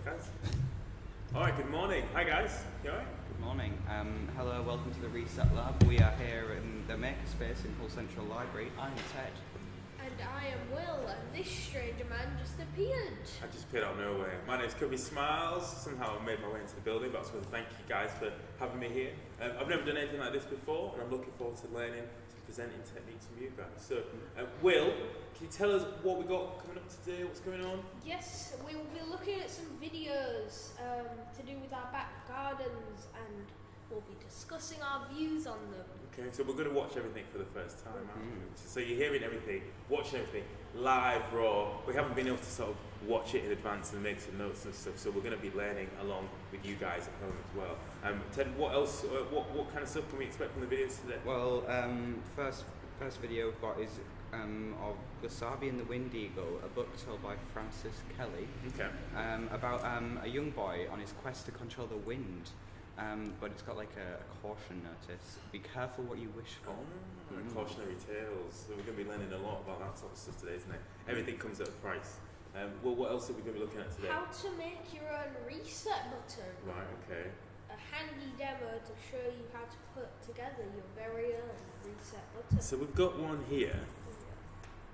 Guys. Alright, good morning. Hi guys. You alright? Good morning. Hello, welcome to the Reset Lab. We are here in the Makerspace in Hull Central Library. I'm Ted. And I am Will, and this stranger man just appeared. I just appeared out of nowhere. My name's Kobe Smiles. Somehow I made my way into the building, but I just want to thank you guys for having me here. I've never done anything like this before, and I'm looking forward to learning some presenting techniques from you guys. So, Will, can you tell us what we got coming up today? What's going on? Yes, we will be looking at some videos to do with our back gardens, and we'll be discussing our views on them. Okay, so we're going to watch everything for the first time, aren't we? So you're hearing everything, watching everything live, raw. We haven't been able to sort of watch it in advance and make some notes and stuff, so we're going to be learning along with you guys at home as well. Ted, what else, what kind of stuff can we expect from the videos today? Well, first video we've got is of Wasabi and the Wind Eagle, a book told by Francis Kelly. Okay. About a young boy on his quest to control the wind. But it's got like a caution notice. Be careful what you wish for. Cautionary tales. So we're going to be learning a lot about that sort of stuff today, isn't it? Everything comes at a price. Well, what else are we going to be looking at today? How to make your own reset button. Right, okay. A handy demo to show you how to put together your very own reset button. So we've got one here.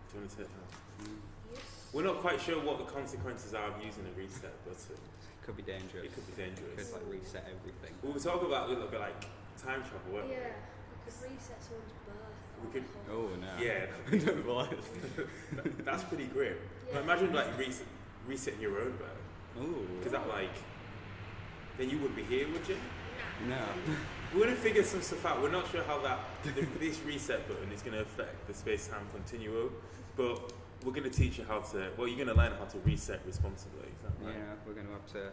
Do you want to take that? Yes. We're not quite sure what the consequences are of using a reset button. Could be dangerous. It could be dangerous. Could like reset everything. We were talking about a little bit like time travel, weren't we? Yeah, we could reset someone's birth. We could- Oh no. Yeah. That's pretty grim. Yeah. But imagine like resetting your own birth. Ooh. Because that like, then you wouldn't be here, would you? No. We're going to figure some stuff out. We're not sure how this reset button is going to affect the space-time continuum, but we're going to teach you how to. Well, you're going to learn how to reset responsibly. Is that right? Yeah, we're gonna have to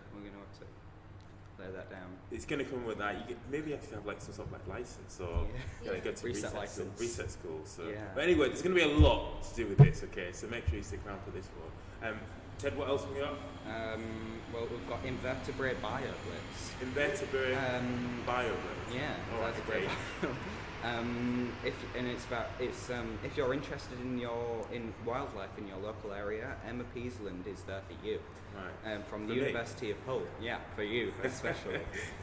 lay that down. It's going to come with that. Maybe you have to have like some sort of like license or go to Reset license. reset school. So, Yeah. But anyway, there's going to be a lot to do with this. Okay, so make sure you stick around for this one. Ted, what else have we got? Well, we've got invertebrate bioblitz. Invertebrate bioblitz. Yeah, Oh, that's great. If you're interested in wildlife in your local area, Emma Peasland is there for you. Right. From For the me? University of Hull. Yeah, for you especially.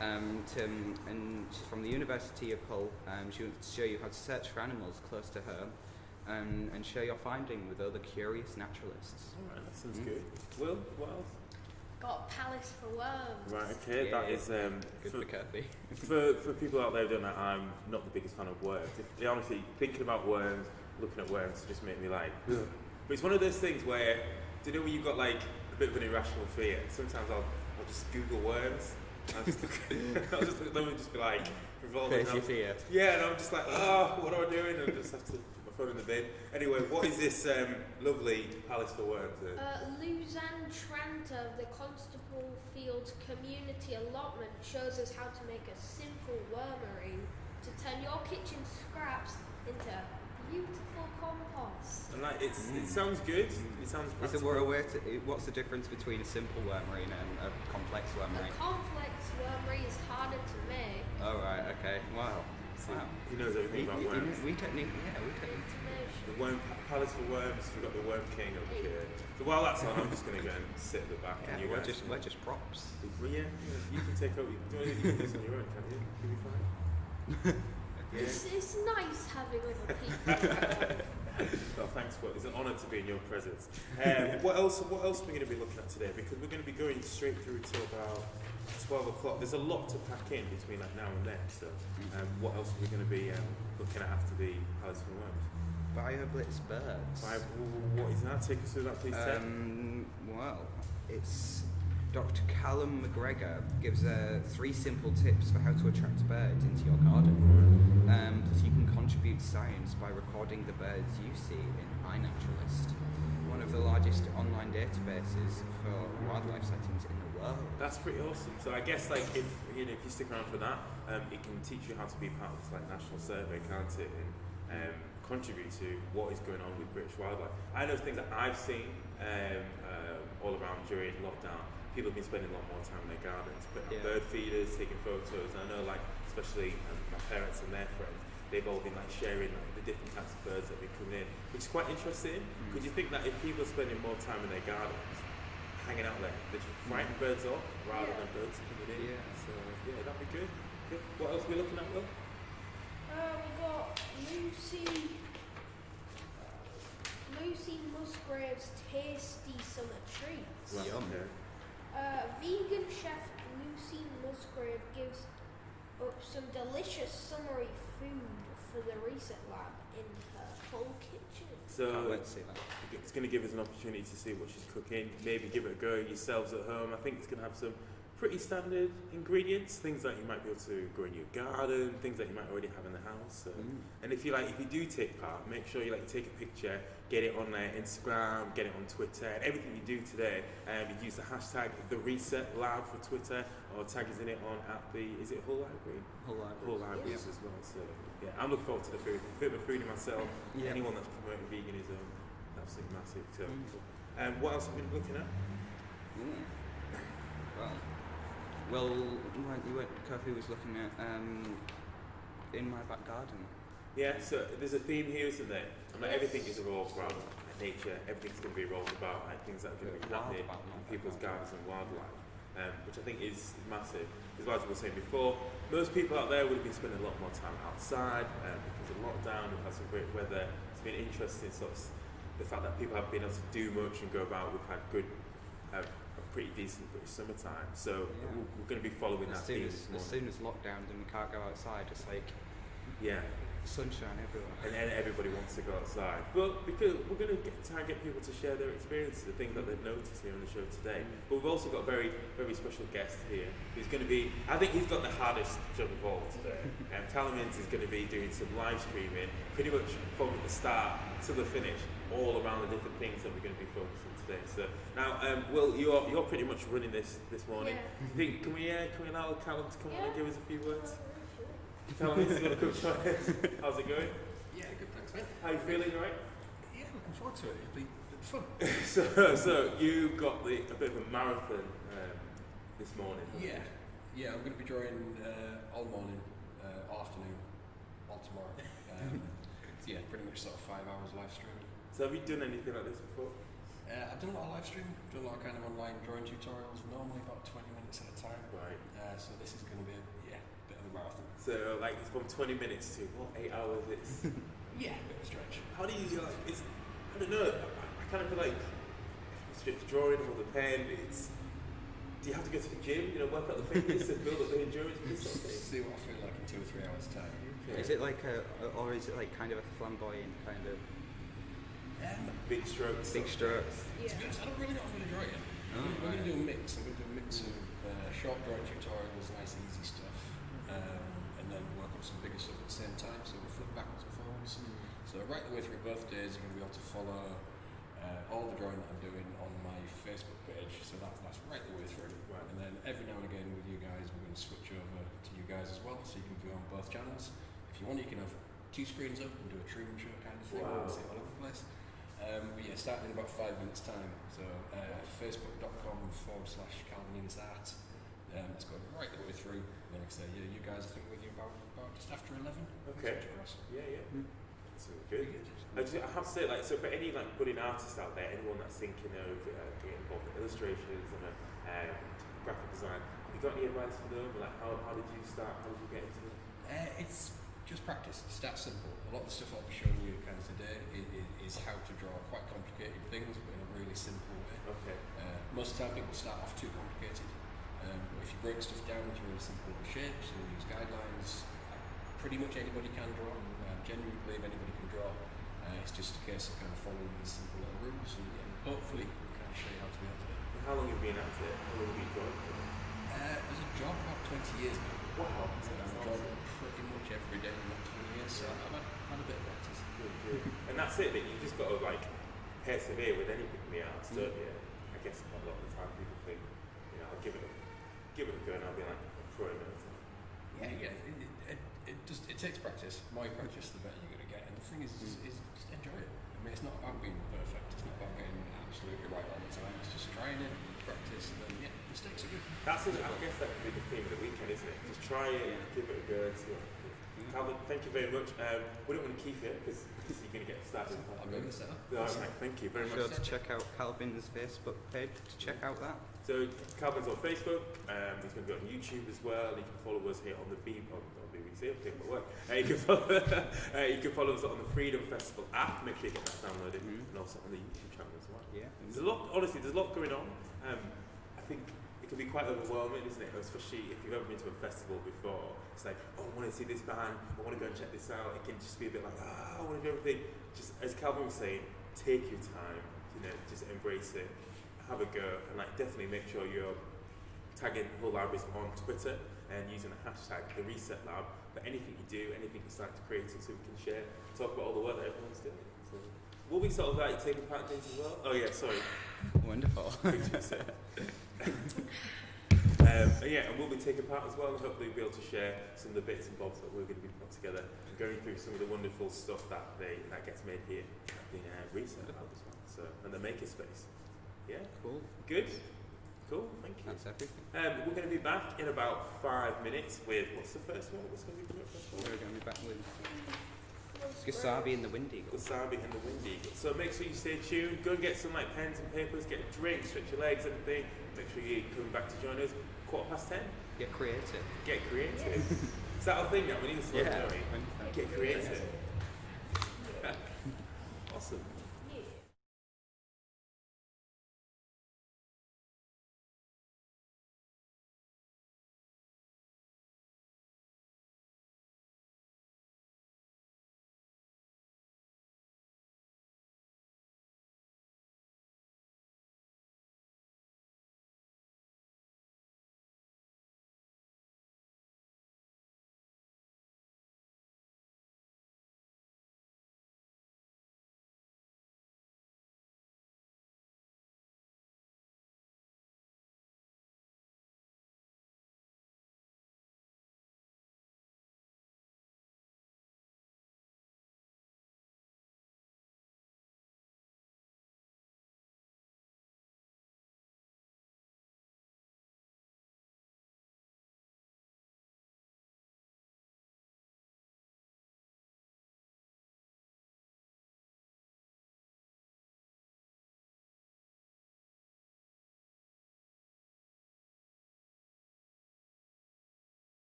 And she's from the University of Hull. She wants to show you how to search for animals close to her. And share your finding with other curious naturalists. All right, that sounds good. Will, what else? Got a palace for worms. Right, okay, Yeah. that is Good for Kirby. for people out there who don't know, I'm not the biggest fan of worms. Honestly, thinking about worms, looking at worms, just make me like. Ugh. But it's one of those things where, do you know when you've got like a bit of an irrational fear? Sometimes I'll just Google worms. I'll just I'll just look at them and just be like, revolving. Face your fear. Yeah, and I'm just like, oh, what am I doing? And I just have to put my phone in the bin. Anyway, what is this lovely palace for worms? Luzanne Tranter of the Constable Fields Community Allotment shows us how to make a simple wormery to turn your kitchen scraps into beautiful compost. And like, it sounds good. It sounds So practical. what's the difference between a simple wormery and a complex A wormery? complex wormery is harder to make. Oh right, okay. Wow. Wow. He knows everything about worms. We don't need. The worm palace for worms. We've got the worm king over here. So while that's on, I'm just going to go and sit at the back. Yeah, and you we're guys just props. Well, yeah, you can take over. You can do this on your own, can't you? You'll be fine. It's nice having other people. Well, thanks for it. It's an honour to be in your presence. What else are we going to be looking at today? Because we're going to be going straight through till about 12 o'clock. There's a lot to pack in between like now and then. So, what else are we going to be looking at after the Palace for Worms? BioBlitz birds. What is that? Take us through that, please, Ted. Well, it's Dr. Callum McGregor gives 3 simple tips for how to attract birds into your garden. Plus, you can contribute science by recording the birds you see in iNaturalist, one of the largest online databases for wildlife sightings in the world. That's pretty awesome. So I guess like if you stick around for that, it can teach you how to be part of this like national survey, can't it? And contribute to what is going on with British wildlife. I know things that I've seen all around during lockdown. People have been spending a lot more time in their gardens, putting up bird feeders, taking photos. And I know, like, especially my parents and their friends, they've all been like sharing like, the different types of birds that have been coming in, which is quite interesting. Because you think that if people are spending more time in their gardens, hanging out there. They just frighten birds off rather Yeah. than birds coming in. Yeah. So yeah, that'd be good. Good. What else are we looking at, Will? We got Lucy Musgrave's tasty summer treats. Right, Yum. okay. Vegan chef Lucy Musgrave gives up some delicious summery food for the Reset Lab in her whole kitchen. Can't So wait to see that. it's going to give us an opportunity to see what she's cooking. Maybe give it a go yourselves at home. I think it's going to have some pretty standard ingredients, things that you might be able to grow in your garden, things that you might already have in the house. So. And if you do take part, make sure you take a picture, get it on Instagram, get it on Twitter, and everything you do today. You use the hashtag #TheResetLab for Twitter, or tag us in it on is it Hull Library? Whole library. Hull Libraries as well. So yeah, I'm looking forward to the food. A bit of a foodie myself. Yeah. Anyone that's promoting veganism, absolutely massive. So, what else have we been looking at? Well, Kofi was looking at In My Back Garden. Yeah, so there's a theme here, isn't there? Everything is evolved around nature. Everything's going to be evolved about things that are going to be happening in people's gardens and wildlife, which I think is massive. Because like I was saying before, most people out there would have been spending a lot more time outside because of lockdown. We've had some great weather. It's been interesting, the fact that people have been able to do much and go about. We've had a pretty decent British summertime. So we're going to be following that theme this morning. As soon as lockdown and we can't go outside, it's like sunshine everywhere. And then everybody wants to go outside. But because we're going to try and get people to share their experiences, the things that they've noticed here on the show today. But we've also got a very, very special guest here who's going to be, I think he's got the hardest job of all today. Callum Ince is going to be doing some live streaming pretty much from the start to the finish, all around the different things that we're going to be focusing today. So now, Will, you're pretty much running this morning. Can we allow Callum to come on and give us a few words? Callum, this is going to come join us. How's it going? Yeah, good, thanks, mate. How you feeling, all right? Yeah, looking forward to it. It'll be fun. So you got a bit of a marathon this morning. Yeah, I'm going to be drawing all morning, all afternoon, all tomorrow. So yeah, pretty much sort of 5 hours live streaming. So have you done anything like this before? I've done a lot of live streaming, done a lot of kind of online drawing tutorials, normally about 20 minutes at a time. Right. So this is going to be a bit of a marathon. So it's from 20 minutes to 8 hours? It's Yeah, a bit of a stretch. how do you I don't know. I kind of feel like it's just drawing or the pen. Do you have to go to the gym? Work out the fitness and build up the endurance for this sort of thing? See what I feel like in 2 or 3 hours time. Is it like or is it like kind of a flamboyant kind of Big strokes. big strokes? To be honest, I don't really know what I'm going to draw yet. We're going to do a mix. I'm going to do a mix of short drawing tutorials, nice easy stuff, and then work on some bigger stuff at the same time. So we'll flip backwards and forwards. So right the way through both days, you're going to be able to follow all the drawing that I'm doing on my Facebook page. So that's right the way through. Right. And then every now and again with you guys, we're going to switch over to you guys as well, so you can view on both channels. If you want, you can have 2 screens up and do a Truman Show kind of thing. Wow. And see it all over the place. But yeah, starting in about 5 minutes time. So facebook.com/CalvinInnesArt. It's going right the way through. And like I say, you guys I think with you about just after 11. Okay. Switch across. Yeah. That's really good. I have to say, so for any budding artists out there, anyone that's thinking of getting involved in illustrations and graphic design, have you got any advice for them? How did you start? How did you get into it? It's just practice. Start simple. A lot of the stuff I'll be showing you kind of today is how to draw quite complicated things, but in a really simple way. Okay. Most of the time people start off too complicated. But if you break stuff down into really simple shapes and use guidelines, pretty much anybody can draw. Genuinely believe anybody can draw. It's just a case of kind of following these simple little rules and hopefully we can kind of show you how to be able to do it. And how long have you been at it? How long have you been drawing for? As a job, about 20 years now. Wow. So I've drawn pretty much every day in that 20 years, so I've had a bit of practice. Good. And that's it, that you just got to persevere with anything in the arts, don't you? I guess a lot of the time people think, I'll give it a go and I'll be a pro in it. Yeah. It takes practice. The more you practice, the better you're going to get. And the thing is just enjoy it. I mean, it's not about being perfect. It's not about getting absolutely right all the time. It's just trying it, practice, and then mistakes are good. I guess that could be the theme of the weekend, isn't it? Just try it, give it a go, see what happens. Calvin, thank you very much. We don't want to keep you because you're going to get started. I'm going to set up. No, right, thank you very Sure much. to check out Calvin's Facebook page to check out that. So Calvin's on Facebook. He's going to be on YouTube as well. You can follow us here on the BBC. I'm doing my work. You can follow us on the Freedom Festival app. Make sure you get that downloaded, and also on the YouTube channel as well. Yeah. There's a lot. Honestly, there's a lot going on. I think it can be quite overwhelming, isn't it? Especially if you've ever been to a festival before. It's like, oh, I want to see this band. I want to go and check this out. It can just be a bit like, I want to do everything. Just as Calvin was saying, take your time. Just embrace it. Have a go, and definitely make sure you're tagging Hull Libraries on Twitter and using the hashtag The Reset Lab for anything you do, anything you start to create, so we can share, talk about all the work that everyone's doing. So, will we sort of taking part in things as well? Oh yeah, sorry. Wonderful. And we'll be taking part as well, and hopefully we'll be able to share some of the bits and bobs that we're going to be putting together, and going through some of the wonderful stuff that gets made here at the Reset Lab as well. So, and the Makerspace. Yeah. Cool. Good. Cool. Thank you. That's everything. We're going to be back in about 5 minutes with what's the first one? What's going to be the first one? We're going to be back with Gasabi and the Wind Eagle. Wasabi and the Wind Eagle. So make sure you stay tuned. Go and get some pens and papers. Get a drink. Stretch your legs. Everything. Make sure you're coming back to join us. 10:15. Get creative. Get creative. Is that our thing now? We need to slow down. Get creative. Awesome.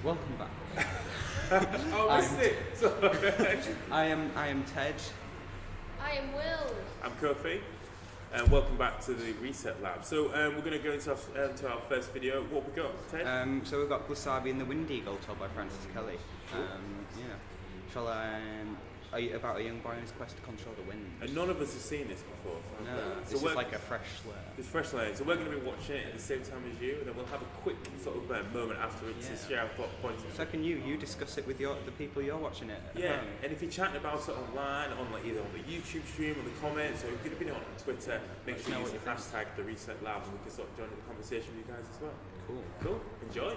Welcome back. Oh, I see. Sorry. I am Ted. I am Will. I'm Kofi, and welcome back to the Reset Lab. So we're going to go into our first video. What we got, Ted? So we've got Glusabi and the Wind Eagle, told by Francis Kelly. Yeah. Shall I? About a young boy on his quest to control the wind. And none of us have seen this before. No, so this is like a fresh layer. It's fresh layer. So we're going to be watching it at the same time as you, and then we'll have a quick sort of moment afterwards to share our points. So can you discuss it with the people you're watching it? Yeah, and if you're chatting about it online, either on the YouTube stream or the comments, or you're going to be on Twitter, make sure you use the hashtag the Reset Lab, and we can sort of join in the conversation with you guys as well. Cool. Enjoy.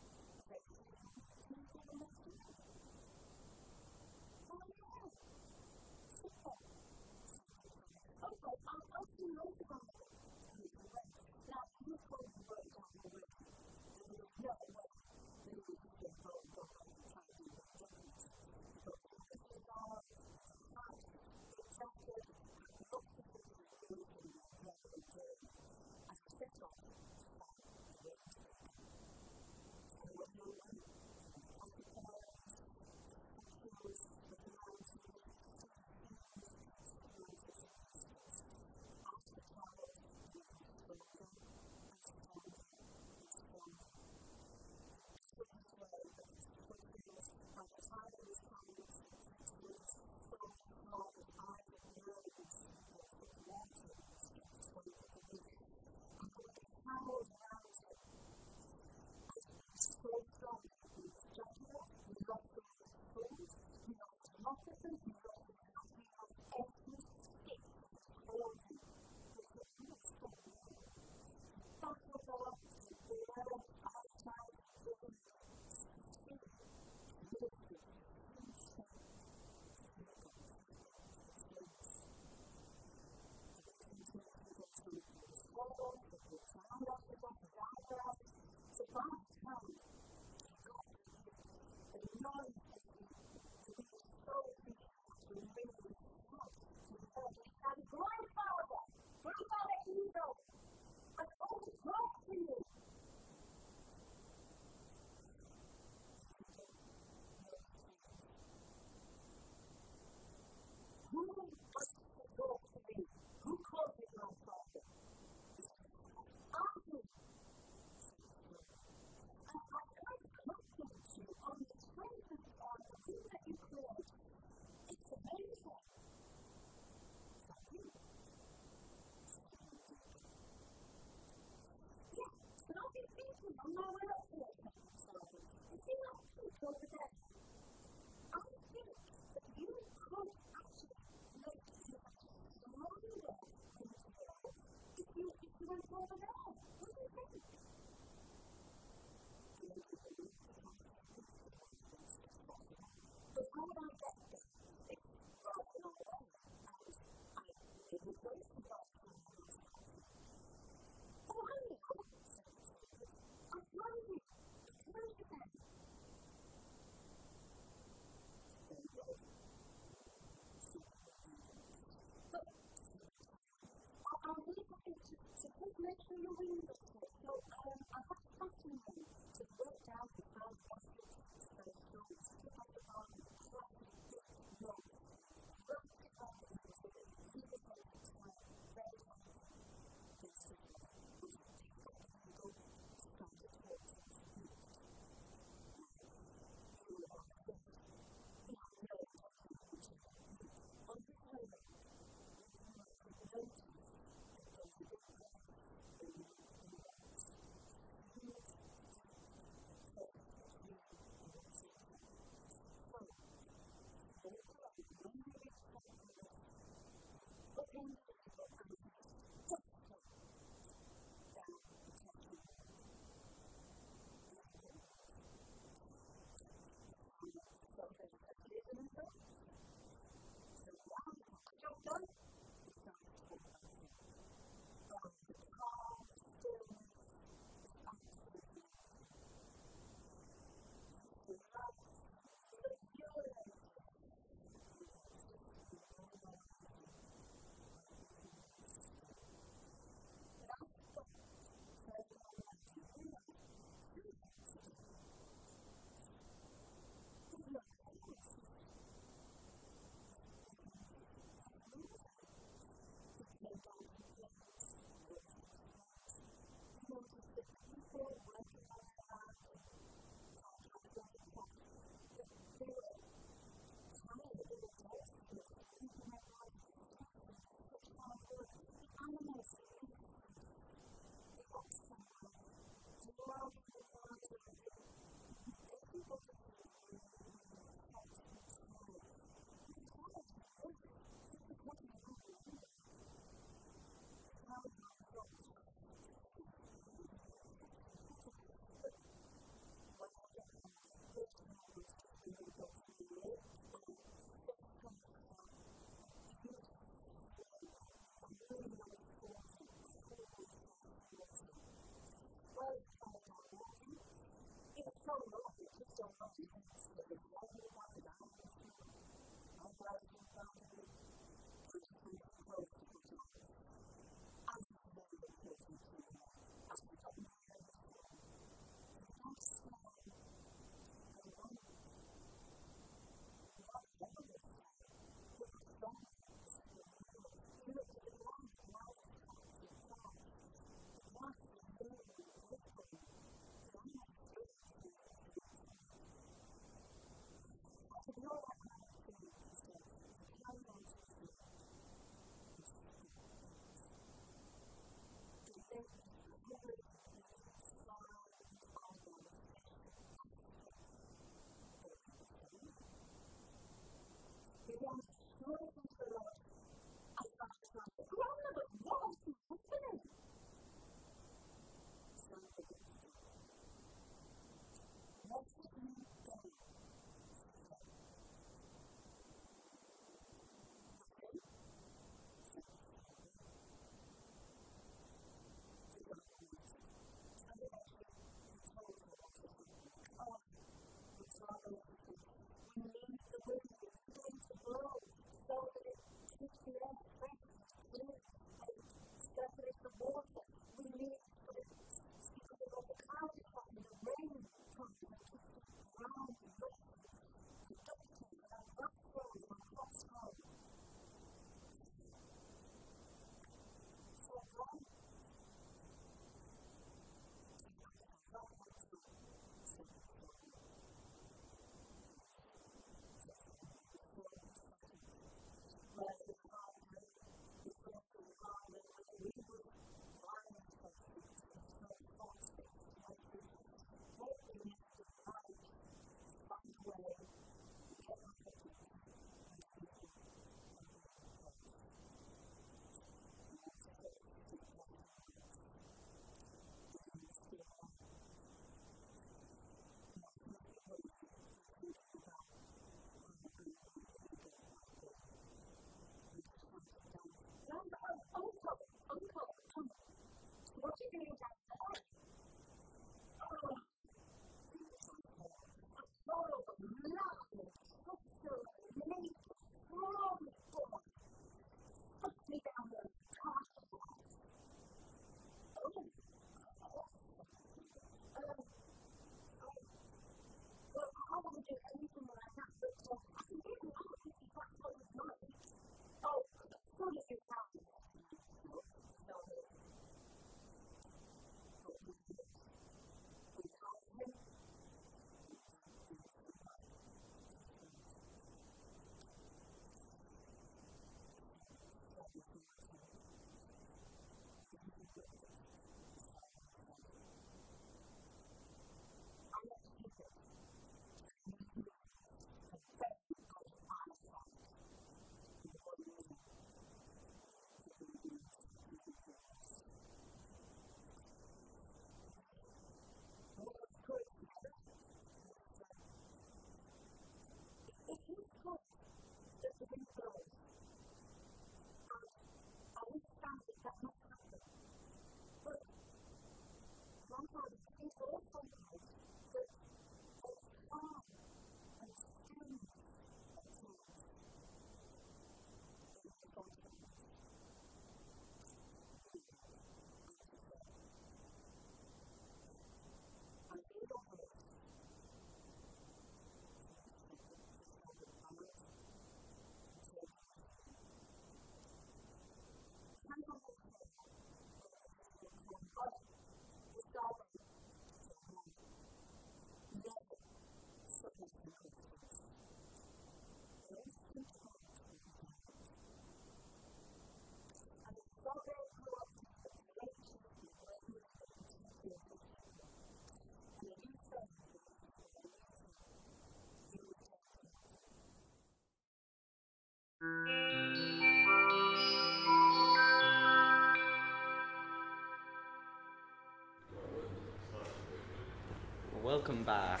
Welcome back.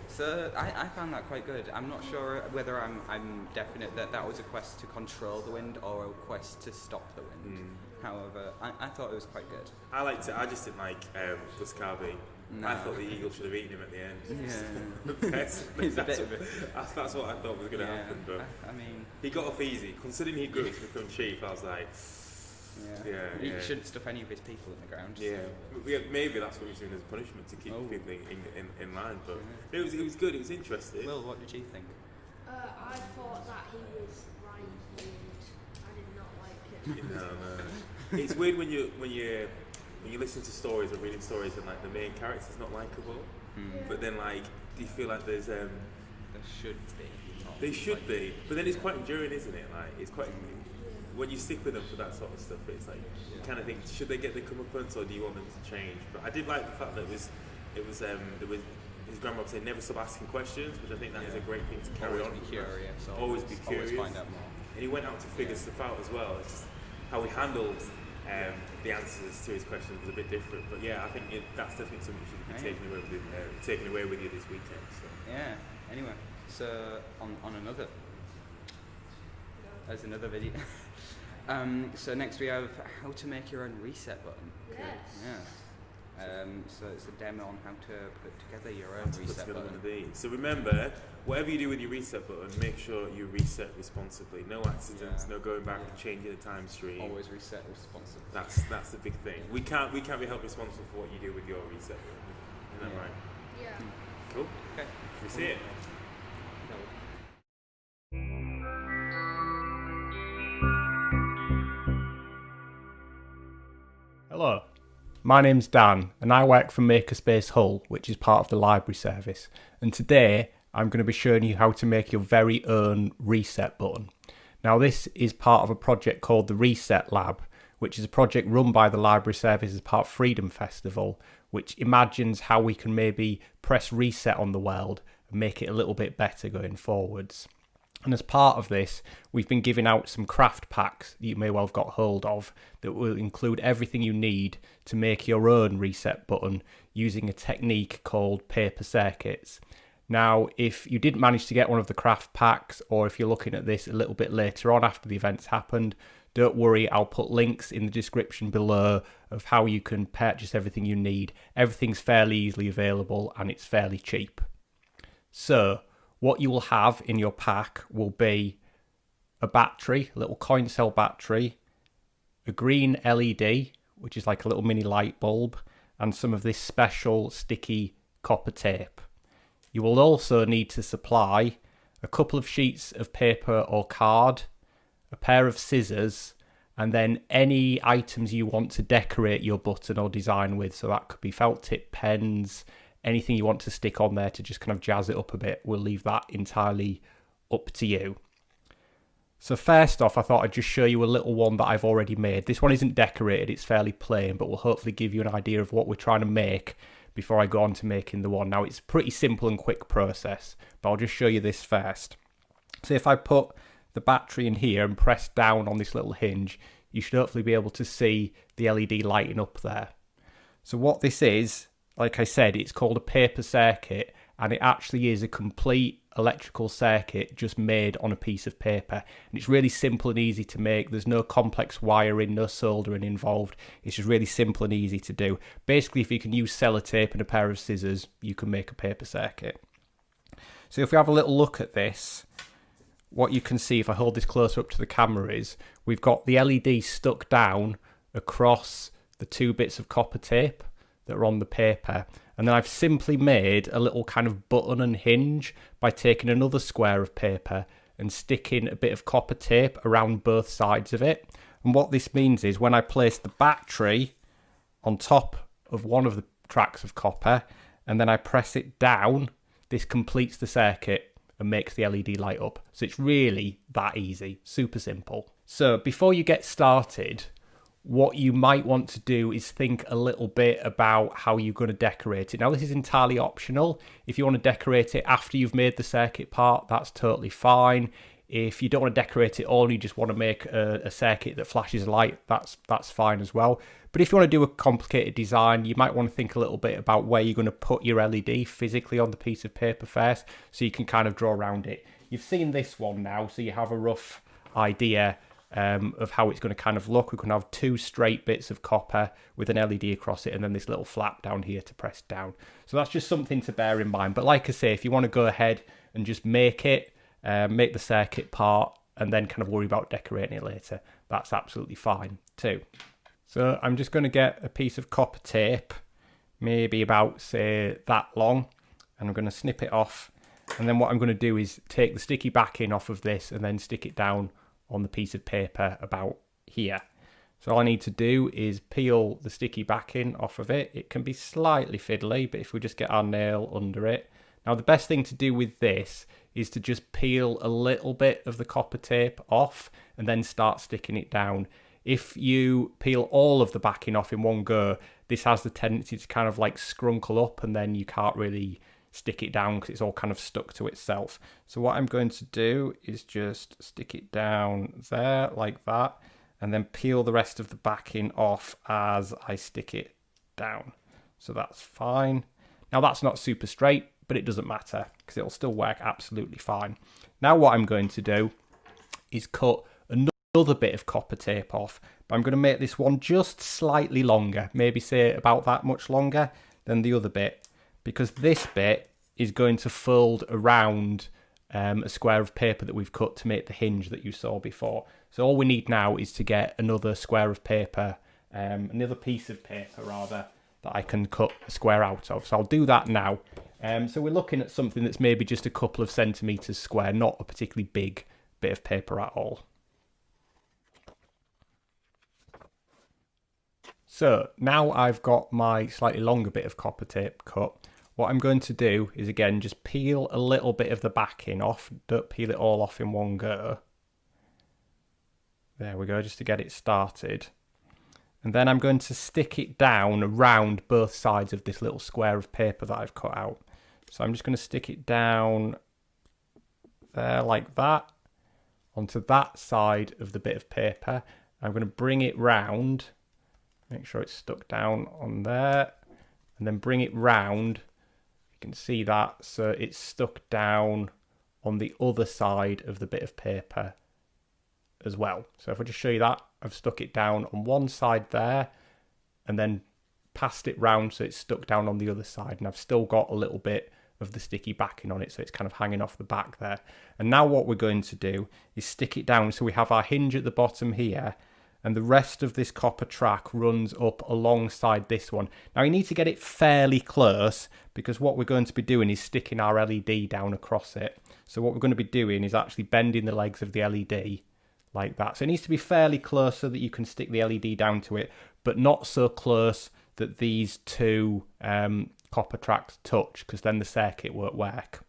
So I found that quite good. I'm not sure whether I'm definite that was a quest to control the wind or a quest to stop the wind. However, I thought it was quite good. I liked it. I just didn't like Buscabi. No. I thought the eagle should have eaten him at the end. Yeah. That's what I thought was going to happen. But I mean, he got off easy. Considering he grew to become chief, I was like, he shouldn't stuff any of his people in the ground. Yeah, maybe that's what he's doing as a punishment to keep people in line. But it was good. It was interesting. Will, what did you think? I thought that he was right weird. I did not like it. No. It's weird when you listen to stories or reading stories and like the main character's not likable, but then like do you feel like there's There should be. they should be, but then it's quite enduring, isn't it? Like it's quite when you stick with them for that sort of stuff, it's like you kind of think, should they get the comeuppance or do you want them to change? But I did like the fact that there was his grandma saying never stop asking questions, which I think that is a great thing to carry Always on. be curious. Always be curious. Always find out more. And he went out to figure stuff out as well. It's just how he handled the answers to his questions was a bit different. But yeah, I think that's definitely something you should be taking away with you this weekend. So. Yeah. Anyway, so on another. There's another video. So next we have how to make your own reset button. Yes. Yeah. So it's a demo on how to put together your own reset button. One of these. So remember, whatever you do with your reset button, make sure you reset responsibly. No accidents, no going back and changing the time stream. Always reset responsibly. That's the big thing. We can't be held responsible for what you do with your reset button. Isn't that right? Yeah. Cool. Okay. We see it. Hello, my name's Dan and I work for Makerspace Hull, which is part of the library service, and today I'm going to be showing you how to make your very own reset button. Now this is part of a project called the Reset Lab, which is a project run by the library service as part of Freedom Festival, which imagines how we can maybe press reset on the world and make it a little bit better going forwards. And as part of this, we've been giving out some craft packs that you may well have got hold of that will include everything you need to make your own reset button using a technique called paper circuits. Now, if you didn't manage to get one of the craft packs, or if you're looking at this a little bit later on after the event's happened, don't worry, I'll put links in the description below of how you can purchase everything you need. Everything's fairly easily available and it's fairly cheap. So, what you will have in your pack will be a battery, a little coin cell battery, a green LED, which is like a little mini light bulb, and some of this special sticky copper tape. You will also need to supply a couple of sheets of paper or card, a pair of scissors, and then any items you want to decorate your button or design with. So that could be felt tip pens, anything you want to stick on there to just kind of jazz it up a bit. We'll leave that entirely up to you. So first off, I thought I'd just show you a little one that I've already made. This one isn't decorated, it's fairly plain, but will hopefully give you an idea of what we're trying to make before I go on to making the one. Now, it's a pretty simple and quick process, but I'll just show you this first. So if I put the battery in here and press down on this little hinge, you should hopefully be able to see the LED lighting up there. So what this is, like I said, it's called a paper circuit, and it actually is a complete electrical circuit just made on a piece of paper. And it's really simple and easy to make. There's no complex wiring, no soldering involved. It's just really simple and easy to do. Basically, if you can use sellotape and a pair of scissors, you can make a paper circuit. So if we have a little look at this, what you can see if I hold this closer up to the camera is we've got the LED stuck down across the two bits of copper tape that are on the paper. And then I've simply made a little kind of button and hinge by taking another square of paper and sticking a bit of copper tape around both sides of it. And what this means is when I place the battery on top of one of the tracks of copper and then I press it down, this completes the circuit and makes the LED light up. So it's really that easy, super simple. So before you get started, what you might want to do is think a little bit about how you're going to decorate it. Now, this is entirely optional. If you want to decorate it after you've made the circuit part, that's totally fine. If you don't want to decorate it all and you just want to make a circuit that flashes light, that's fine as well. But if you want to do a complicated design, you might want to think a little bit about where you're going to put your LED physically on the piece of paper first, so you can kind of draw around it. You've seen this one now, so you have a rough idea of how it's going to kind of look. We're going to have two straight bits of copper with an LED across it and then this little flap down here to press down. So that's just something to bear in mind. But like I say, if you want to go ahead and just make it, make the circuit part and then kind of worry about decorating it later, that's absolutely fine too. So I'm just going to get a piece of copper tape, maybe about, say, that long, and I'm going to snip it off. And then what I'm going to do is take the sticky backing off of this and then stick it down on the piece of paper about here. So all I need to do is peel the sticky backing off of it. It can be slightly fiddly, but if we just get our nail under it. Now the best thing to do with this is to just peel a little bit of the copper tape off and then start sticking it down. If you peel all of the backing off in one go, this has the tendency to kind of like scrunkle up and then you can't really stick it down because it's all kind of stuck to itself. So what I'm going to do is just stick it down there like that and then peel the rest of the backing off as I stick it down. So that's fine. Now that's not super straight, but it doesn't matter because it'll still work absolutely fine. Now what I'm going to do is cut another bit of copper tape off, but I'm going to make this one just slightly longer, maybe say about that much longer than the other bit, because this bit is going to fold around a square of paper that we've cut to make the hinge that you saw before. So all we need now is to get another square of paper, another piece of paper rather, that I can cut a square out of. So I'll do that now. So we're looking at something that's maybe just a couple of centimetres square, not a particularly big bit of paper at all. So now I've got my slightly longer bit of copper tape cut. What I'm going to do is again just peel a little bit of the backing off. Don't peel it all off in one go. There we go, just to get it started. And then I'm going to stick it down around both sides of this little square of paper that I've cut out. So I'm just going to stick it down there like that onto that side of the bit of paper. I'm going to bring it round, make sure it's stuck down on there, and then bring it round. You can see that, so it's stuck down on the other side of the bit of paper as well. So if I just show you that, I've stuck it down on one side there and then passed it round so it's stuck down on the other side, and I've still got a little bit of the sticky backing on it, so it's kind of hanging off the back there. And now what we're going to do is stick it down so we have our hinge at the bottom here, and the rest of this copper track runs up alongside this one. Now you need to get it fairly close because what we're going to be doing is sticking our LED down across it. So what we're going to be doing is actually bending the legs of the LED like that. So it needs to be fairly close so that you can stick the LED down to it, but not so close that these two copper tracks touch, because then the circuit won't work.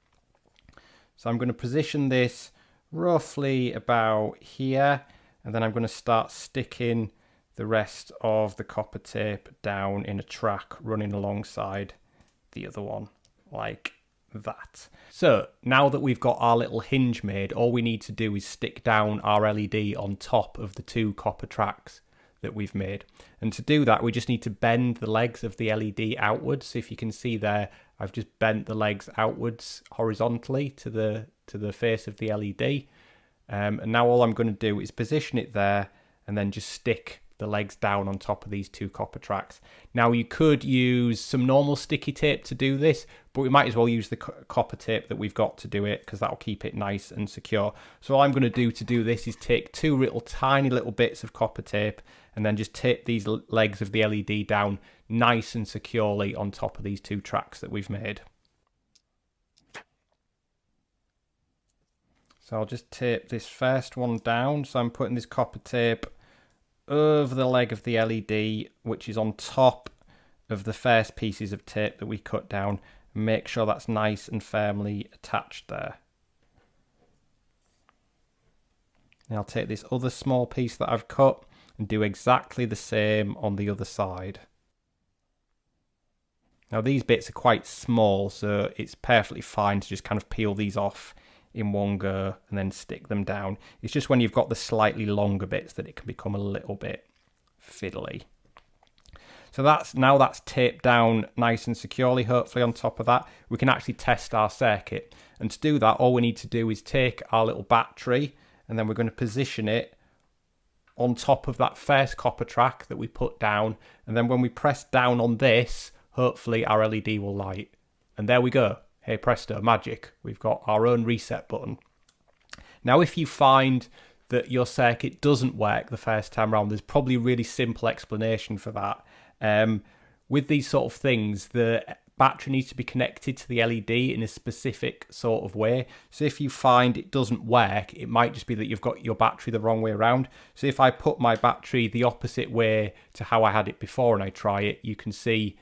So I'm going to position this roughly about here, and then I'm going to start sticking the rest of the copper tape down in a track running alongside the other one, like that. So now that we've got our little hinge made, all we need to do is stick down our LED on top of the two copper tracks that we've made. And to do that, we just need to bend the legs of the LED outwards. So if you can see there, I've just bent the legs outwards horizontally to the face of the LED. And now all I'm going to do is position it there and then just stick the legs down on top of these two copper tracks. Now you could use some normal sticky tape to do this, but we might as well use the copper tape that we've got to do it, because that'll keep it nice and secure. So all I'm going to do this is take two tiny little bits of copper tape and then just tape these legs of the LED down nice and securely on top of these two tracks that we've made. So I'll just tape this first one down. So I'm putting this copper tape over the leg of the LED, which is on top of the first pieces of tape that we cut down, and make sure that's nice and firmly attached there. Now I'll take this other small piece that I've cut and do exactly the same on the other side. Now these bits are quite small, so it's perfectly fine to just kind of peel these off in one go and then stick them down. It's just when you've got the slightly longer bits that it can become a little bit fiddly. So now that's taped down nice and securely. Hopefully on top of that, we can actually test our circuit. And to do that, all we need to do is take our little battery, and then we're going to position it on top of that first copper track that we put down. And then when we press down on this, hopefully our LED will light. And there we go. Hey presto, magic. We've got our own reset button. Now if you find that your circuit doesn't work the first time around, there's probably a really simple explanation for that. With these sort of things, the battery needs to be connected to the LED in a specific sort of way. So if you find it doesn't work, it might just be that you've got your battery the wrong way around. So if I put my battery the opposite way to how I had it before and I try it, you can see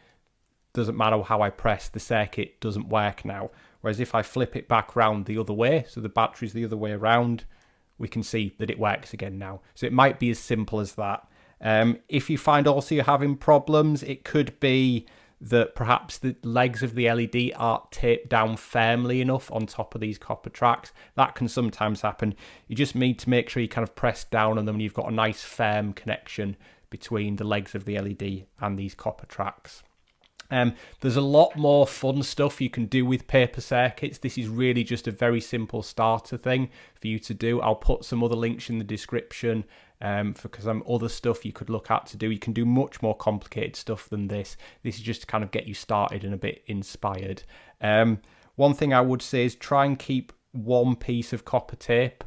doesn't matter how I press, the circuit doesn't work now. Whereas if I flip it back round the other way, so the battery's the other way around, we can see that it works again now. So it might be as simple as that. If you find also you're having problems, it could be that perhaps the legs of the LED aren't taped down firmly enough on top of these copper tracks. That can sometimes happen. You just need to make sure you kind of press down on them and you've got a nice firm connection between the legs of the LED and these copper tracks. There's a lot more fun stuff you can do with paper circuits. This is really just a very simple starter thing for you to do. I'll put some other links in the description for some other stuff you could look at to do. You can do much more complicated stuff than this. This is just to kind of get you started and a bit inspired. One thing I would say is try and keep one piece of copper tape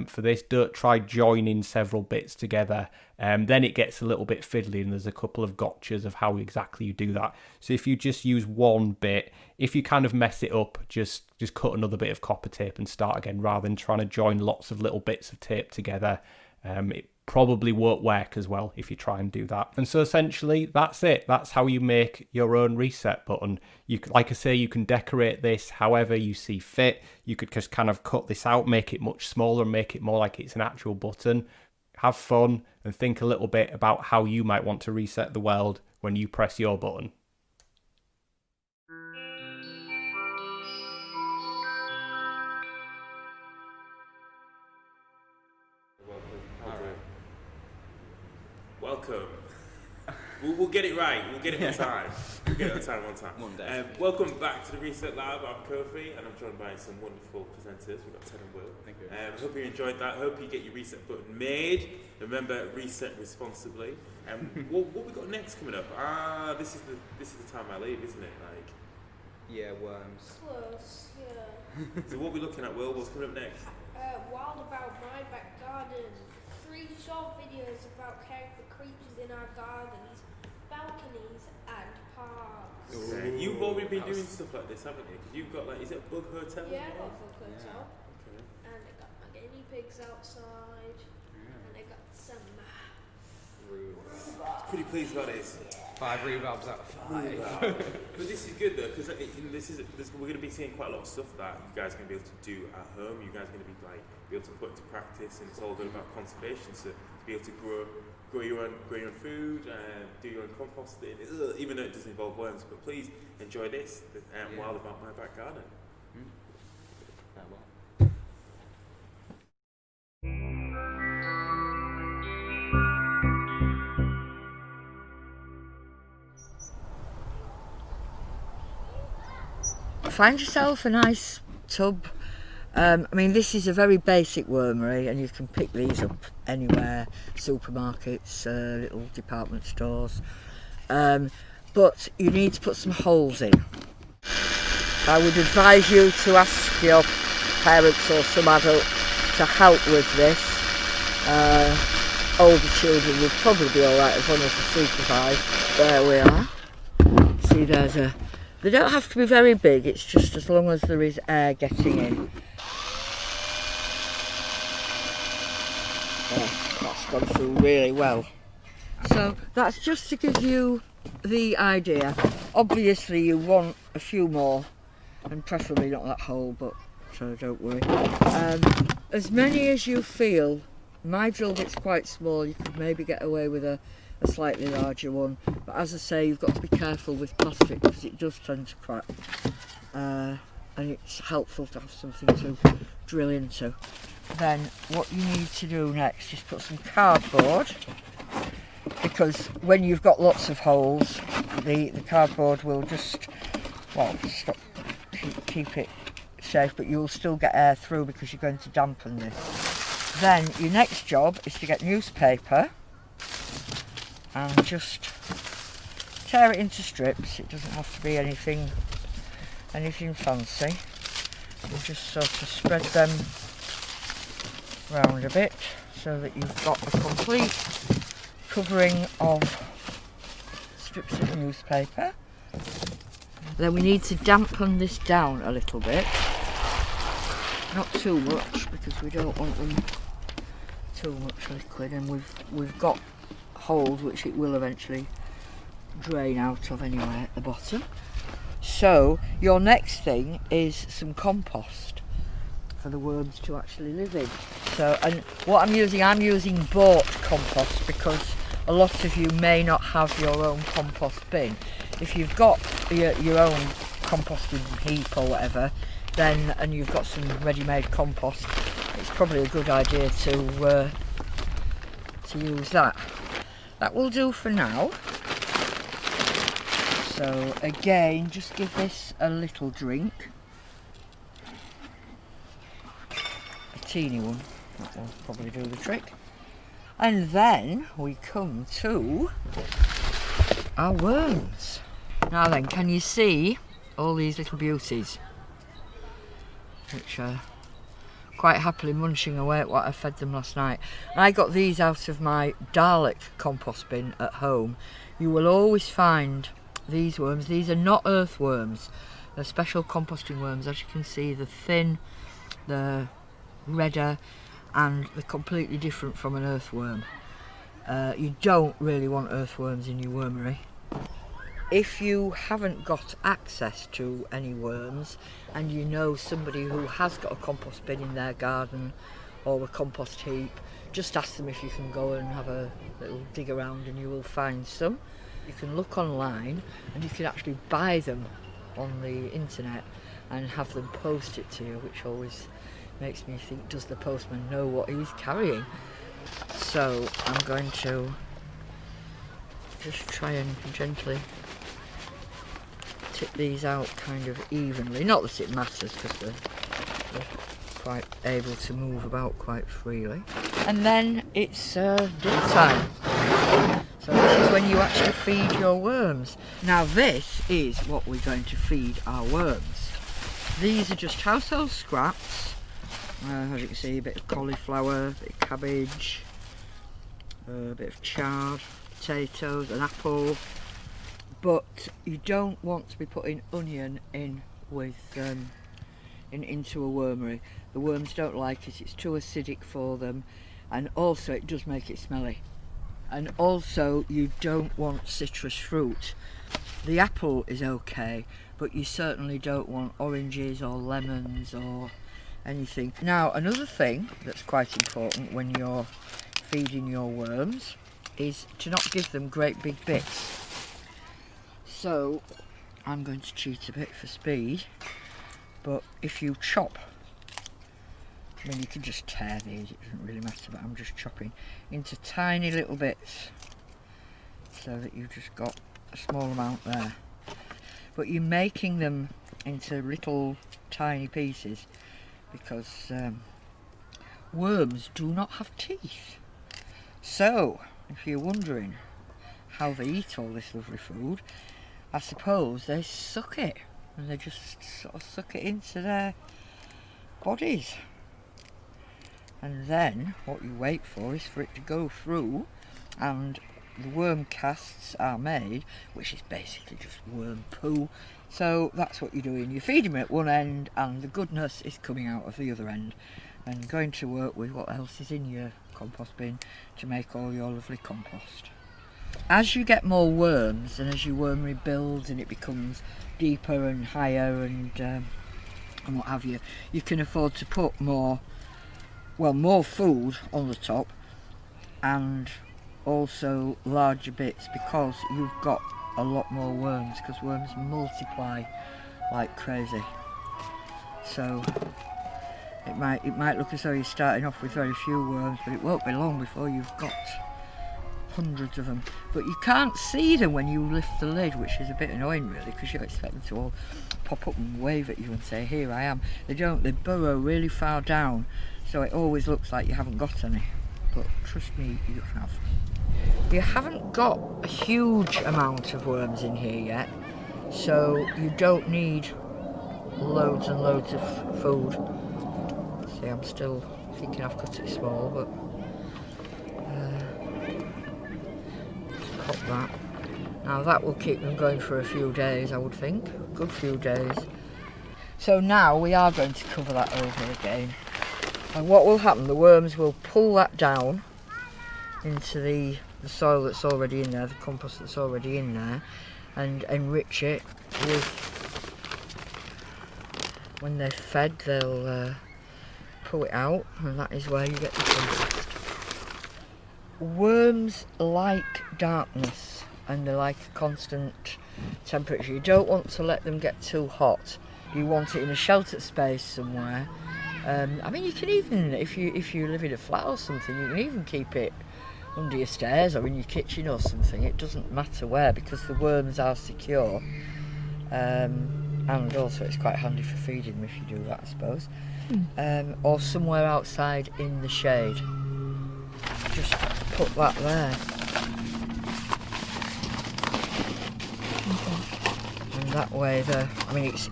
for this. Don't try joining several bits together. Then it gets a little bit fiddly and there's a couple of gotchas of how exactly you do that. So if you just use one bit, if you kind of mess it up, just cut another bit of copper tape and start again, rather than trying to join lots of little bits of tape together. It probably won't work as well if you try and do that. And so essentially that's it. That's how you make your own reset button. You can, like I say, you can decorate this however you see fit. You could just kind of cut this out, make it much smaller and make it more like it's an actual button. Have fun and think a little bit about how you might want to reset the world when you press your button. Welcome. We'll get it right. We'll get it on time. We'll get it on time. One day. Welcome back to the Reset Lab. I'm Kofi, and I'm joined by some wonderful presenters. We've got Ted and Will. Thank you. Hope you enjoyed that. Hope you get your reset button made. Remember, reset responsibly. What we got next coming up? This is the time I leave, isn't it? Like. Yeah, worms. Close, yeah. So what are we looking at, Will? What's coming up next? Wild About My Back Garden. 3 short videos about caring for creatures in our gardens, balconies, and parks. Okay. You've already been doing stuff like this, haven't you? Because you've got is it a bug hotel? Yeah, I got a bug hotel. Okay. And I got my guinea pigs outside. pretty pleased about this. 5 rhubarbs out of 5. But this is good though, because we're going to be seeing quite a lot of stuff that you guys are going to be able to do at home. You guys are going to be able to put into practice, and it's all good about conservation. So to be able to grow your own food, do your own composting, even though it doesn't involve worms. But please enjoy this Wild About My Back Garden. Find yourself a nice tub. I mean, this is a very basic wormery, and you can pick these up anywhere, supermarkets, little department stores. But you need to put some holes in. I would advise you to ask your parents or some adult to help with this. Older children would probably be alright as long as they're supervised. There we are. See, there's a... They don't have to be very big, it's just as long as there is air getting in. Oh, that's gone through really well. So that's just to give you the idea. Obviously you want a few more, and preferably not that whole, but so don't worry. As many as you feel. My drill bit's quite small, you could maybe get away with a slightly larger one, but as I say, you've got to be careful with plastic because it does tend to crack, and it's helpful to have something to drill into. Then what you need to do next is put some cardboard, because when you've got lots of holes, the cardboard will just, well, stop, keep it safe, but you'll still get air through because you're going to dampen this. Then your next job is to get newspaper and just tear it into strips. It doesn't have to be anything fancy. You just sort of spread them round a bit so that you've got a complete covering of strips of newspaper. Then we need to dampen this down a little bit. Not too much, because we don't want them too much liquid, and we've got holes which it will eventually drain out of anyway at the bottom. So your next thing is some compost for the worms to actually live in. So, and what I'm using bought compost, because a lot of you may not have your own compost bin. If you've got your own composting heap or whatever, then, and you've got some ready-made compost, it's probably a good idea to use that. That will do for now. So again, just give this a little drink. A teeny one, that will probably do the trick. And then we come to our worms. Now then, can you see all these little beauties, which are quite happily munching away at what I fed them last night? And I got these out of my Dalek compost bin at home. You will always find these worms. These are not earthworms, they're special composting worms. As you can see, they're thin, they're redder, and they're completely different from an earthworm. You don't really want earthworms in your wormery. If you haven't got access to any worms, and you know somebody who has got a compost bin in their garden or a compost heap, just ask them if you can go and have a little dig around and you will find some. You can look online and you can actually buy them on the internet and have them post it to you, which always makes me think, does the postman know what he's carrying? So I'm going to just try and gently tip these out kind of evenly. Not that it matters, because they're quite able to move about quite freely. And then it's dinner time. So this is when you actually feed your worms. Now this is what we're going to feed our worms. These are just household scraps. As you can see, a bit of cauliflower, a bit of cabbage, a bit of chard, potatoes, an apple. But you don't want to be putting onion in with into a wormery. The worms don't like it, it's too acidic for them, and also it does make it smelly. And also you don't want citrus fruit. The apple is okay, but you certainly don't want oranges or lemons or anything. Now, another thing that's quite important when you're feeding your worms is to not give them great big bits. So I'm going to cheat a bit for speed, but if you chop, I mean you can just tear these, it doesn't really matter, but I'm just chopping into tiny little bits so that you've just got a small amount there. But you're making them into little tiny pieces because worms do not have teeth. So if you're wondering how they eat all this lovely food, I suppose they suck it, and they just sort of suck it into their bodies. And then what you wait for is for it to go through, and the worm casts are made, which is basically just worm poo. So that's what you're doing. You feed them at one end and the goodness is coming out of the other end, and going to work with what else is in your compost bin to make all your lovely compost. As you get more worms and as your wormery builds and it becomes deeper and higher and what have you, you can afford to put more food on the top and also larger bits, because you've got a lot more worms, because worms multiply like crazy. So it might look as though you're starting off with very few worms, but it won't be long before you've got hundreds of them. But you can't see them when you lift the lid, which is a bit annoying really, because you expect them to all pop up and wave at you and say, here I am. They don't, they burrow really far down, so it always looks like you haven't got any, but trust me, you have. You haven't got a huge amount of worms in here yet, so you don't need loads and loads of food. See, I'm still thinking I've cut it small, but just pop that. Now that will keep them going for a few days, I would think, a good few days. So now we are going to cover that over again. And what will happen, the worms will pull that down into the soil that's already in there, the compost that's already in there, and enrich it with, when they're fed they'll pull it out, and that is where you get the compost. Worms like darkness and they like a constant temperature. You don't want to let them get too hot. You want it in a sheltered space somewhere. I mean, you can even, if you live in a flat or something, you can even keep it under your stairs or in your kitchen or something. It doesn't matter where, because the worms are secure, and also it's quite handy for feeding them if you do that, I suppose. Or somewhere outside in the shade. Just put that there. And that way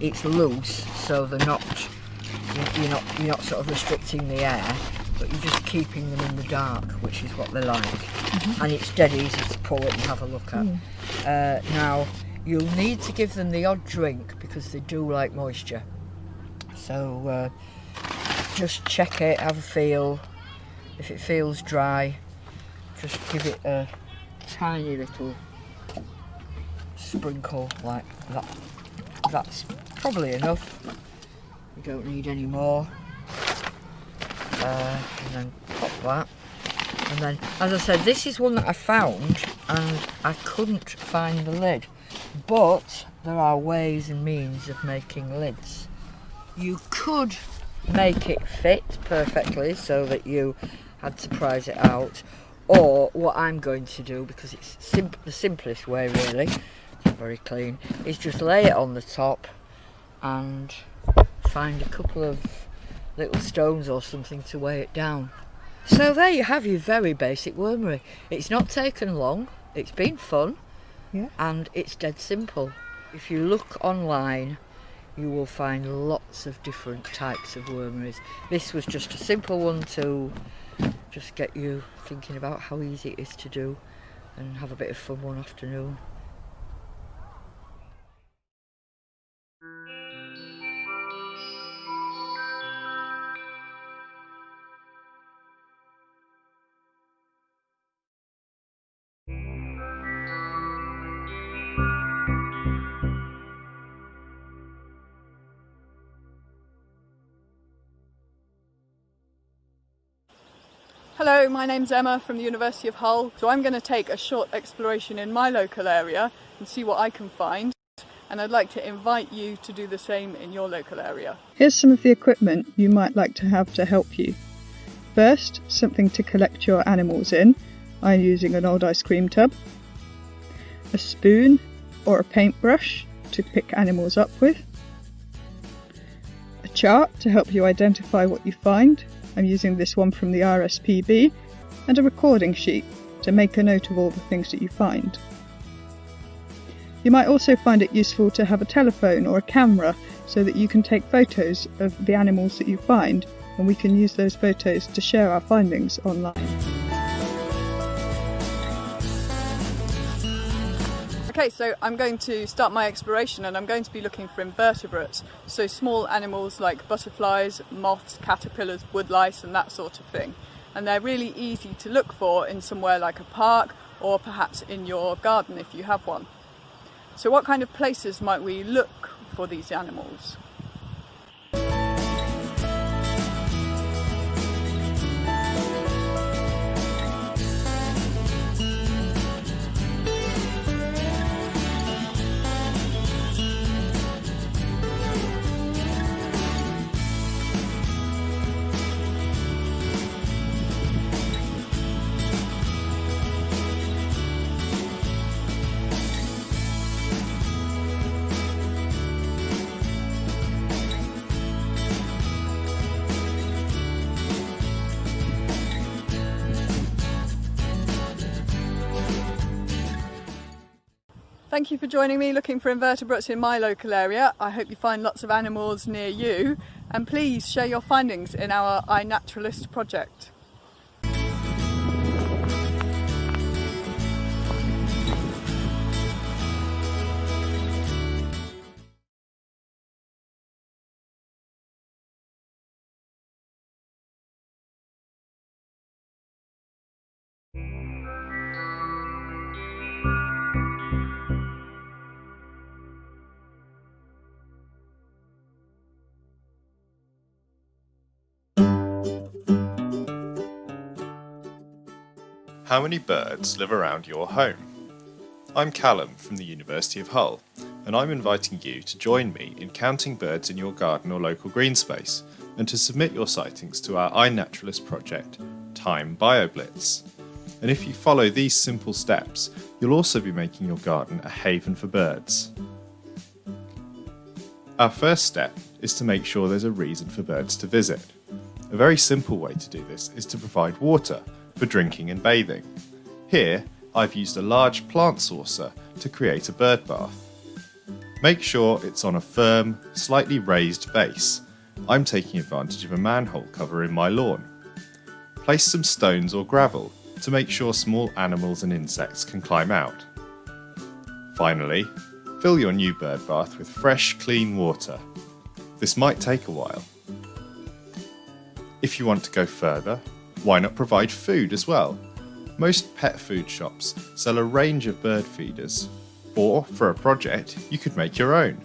it's loose, so they're not, you're not sort of restricting the air, but you're just keeping them in the dark, which is what they like. And it's dead easy to pull it and have a look at. Now, you'll need to give them the odd drink because they do like moisture. So just check it, have a feel. If it feels dry, just give it a tiny little sprinkle like that. That's probably enough. You don't need any more. And then pop that. And then, as I said, this is one that I found and I couldn't find the lid. But there are ways and means of making lids. You could make it fit perfectly so that you had to prise it out. Or what I'm going to do, because it's the simplest way really, it's very clean, is just lay it on the top and find a couple of little stones or something to weigh it down. So there you have your very basic wormery. It's not taken long, it's been fun, and it's dead simple. If you look online, you will find lots of different types of wormeries. This was just a simple one to just get you thinking about how easy it is to do and have a bit of fun one afternoon. Hello, my name's Emma from the University of Hull. So I'm going to take a short exploration in my local area and see what I can find. And I'd like to invite you to do the same in your local area. Here's some of the equipment you might like to have to help you. First, something to collect your animals in. I'm using an old ice cream tub. A spoon or a paintbrush to pick animals up with. A chart to help you identify what you find. I'm using this one from the RSPB, and a recording sheet to make a note of all the things that you find. You might also find it useful to have a telephone or a camera so that you can take photos of the animals that you find, and we can use those photos to share our findings online. Okay, so I'm going to start my exploration and I'm going to be looking for invertebrates, so small animals like butterflies, moths, caterpillars, woodlice and that sort of thing. And they're really easy to look for in somewhere like a park or perhaps in your garden if you have one. So what kind of places might we look for these animals? Thank you for joining me looking for invertebrates in my local area. I hope you find lots of animals near you, and please share your findings in our iNaturalist project. How many birds live around your home? I'm Callum from the University of Hull, and I'm inviting you to join me in counting birds in your garden or local green space, and to submit your sightings to our iNaturalist project, Time BioBlitz. And if you follow these simple steps, you'll also be making your garden a haven for birds. Our first step is to make sure there's a reason for birds to visit. A very simple way to do this is to provide water for drinking and bathing. Here, I've used a large plant saucer to create a bird bath. Make sure it's on a firm, slightly raised base. I'm taking advantage of a manhole cover in my lawn. Place some stones or gravel to make sure small animals and insects can climb out. Finally, fill your new bird bath with fresh, clean water. This might take a while. If you want to go further, why not provide food as well? Most pet food shops sell a range of bird feeders, or for a project, you could make your own.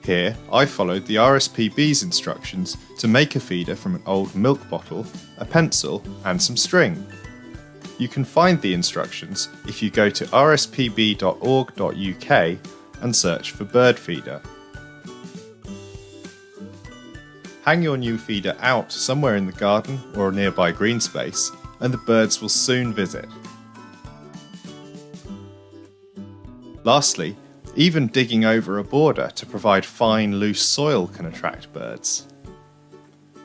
Here, I followed the RSPB's instructions to make a feeder from an old milk bottle, a pencil, and some string. You can find the instructions if you go to rspb.org.uk and search for bird feeder. Hang your new feeder out somewhere in the garden or a nearby green space, and the birds will soon visit. Lastly, even digging over a border to provide fine, loose soil can attract birds.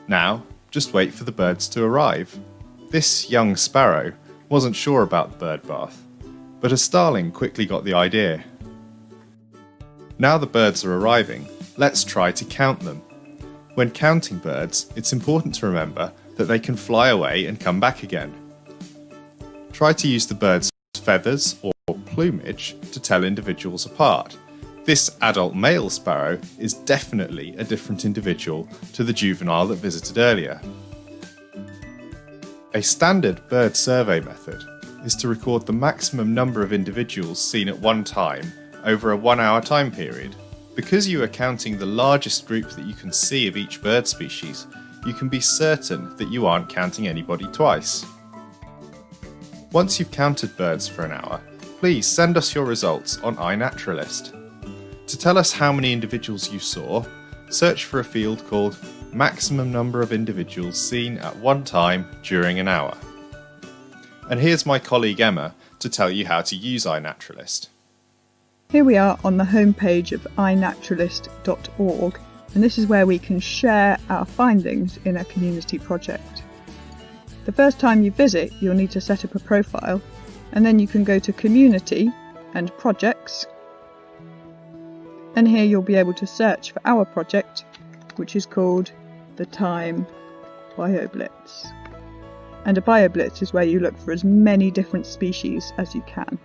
Now, just wait for the birds to arrive. This young sparrow wasn't sure about the bird bath, but a starling quickly got the idea. Now the birds are arriving, let's try to count them. When counting birds, it's important to remember that they can fly away and come back again. Try to use the bird's feathers or plumage to tell individuals apart. This adult male sparrow is definitely a different individual to the juvenile that visited earlier. A standard bird survey method is to record the maximum number of individuals seen at one time over a 1-hour time period. Because you are counting the largest group that you can see of each bird species, you can be certain that you aren't counting anybody twice. Once you've counted birds for an hour, please send us your results on iNaturalist. To tell us how many individuals you saw, search for a field called Maximum Number of Individuals Seen at One Time During an Hour. And here's my colleague Emma to tell you how to use iNaturalist. Here we are on the homepage of iNaturalist.org, and this is where we can share our findings in a community project. The first time you visit, you'll need to set up a profile, and then you can go to Community and Projects, and here you'll be able to search for our project, which is called the Time BioBlitz. And a BioBlitz is where you look for as many different species as you can.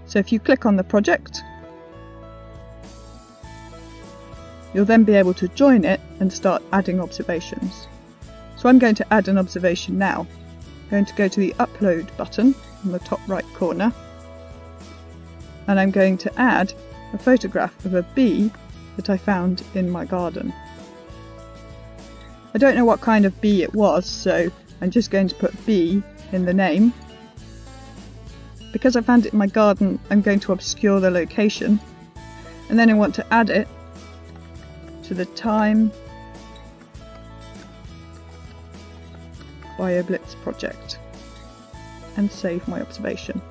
So if you click on the project, you'll then be able to join it and start adding observations. So I'm going to add an observation now. I'm going to go to the Upload button on the top right corner, and I'm going to add a photograph of a bee that I found in my garden. I don't know what kind of bee it was, so I'm just going to put bee in the name. Because I found it in my garden, I'm going to obscure the location, and then I want to add it to the Time BioBlitz project and save my observation.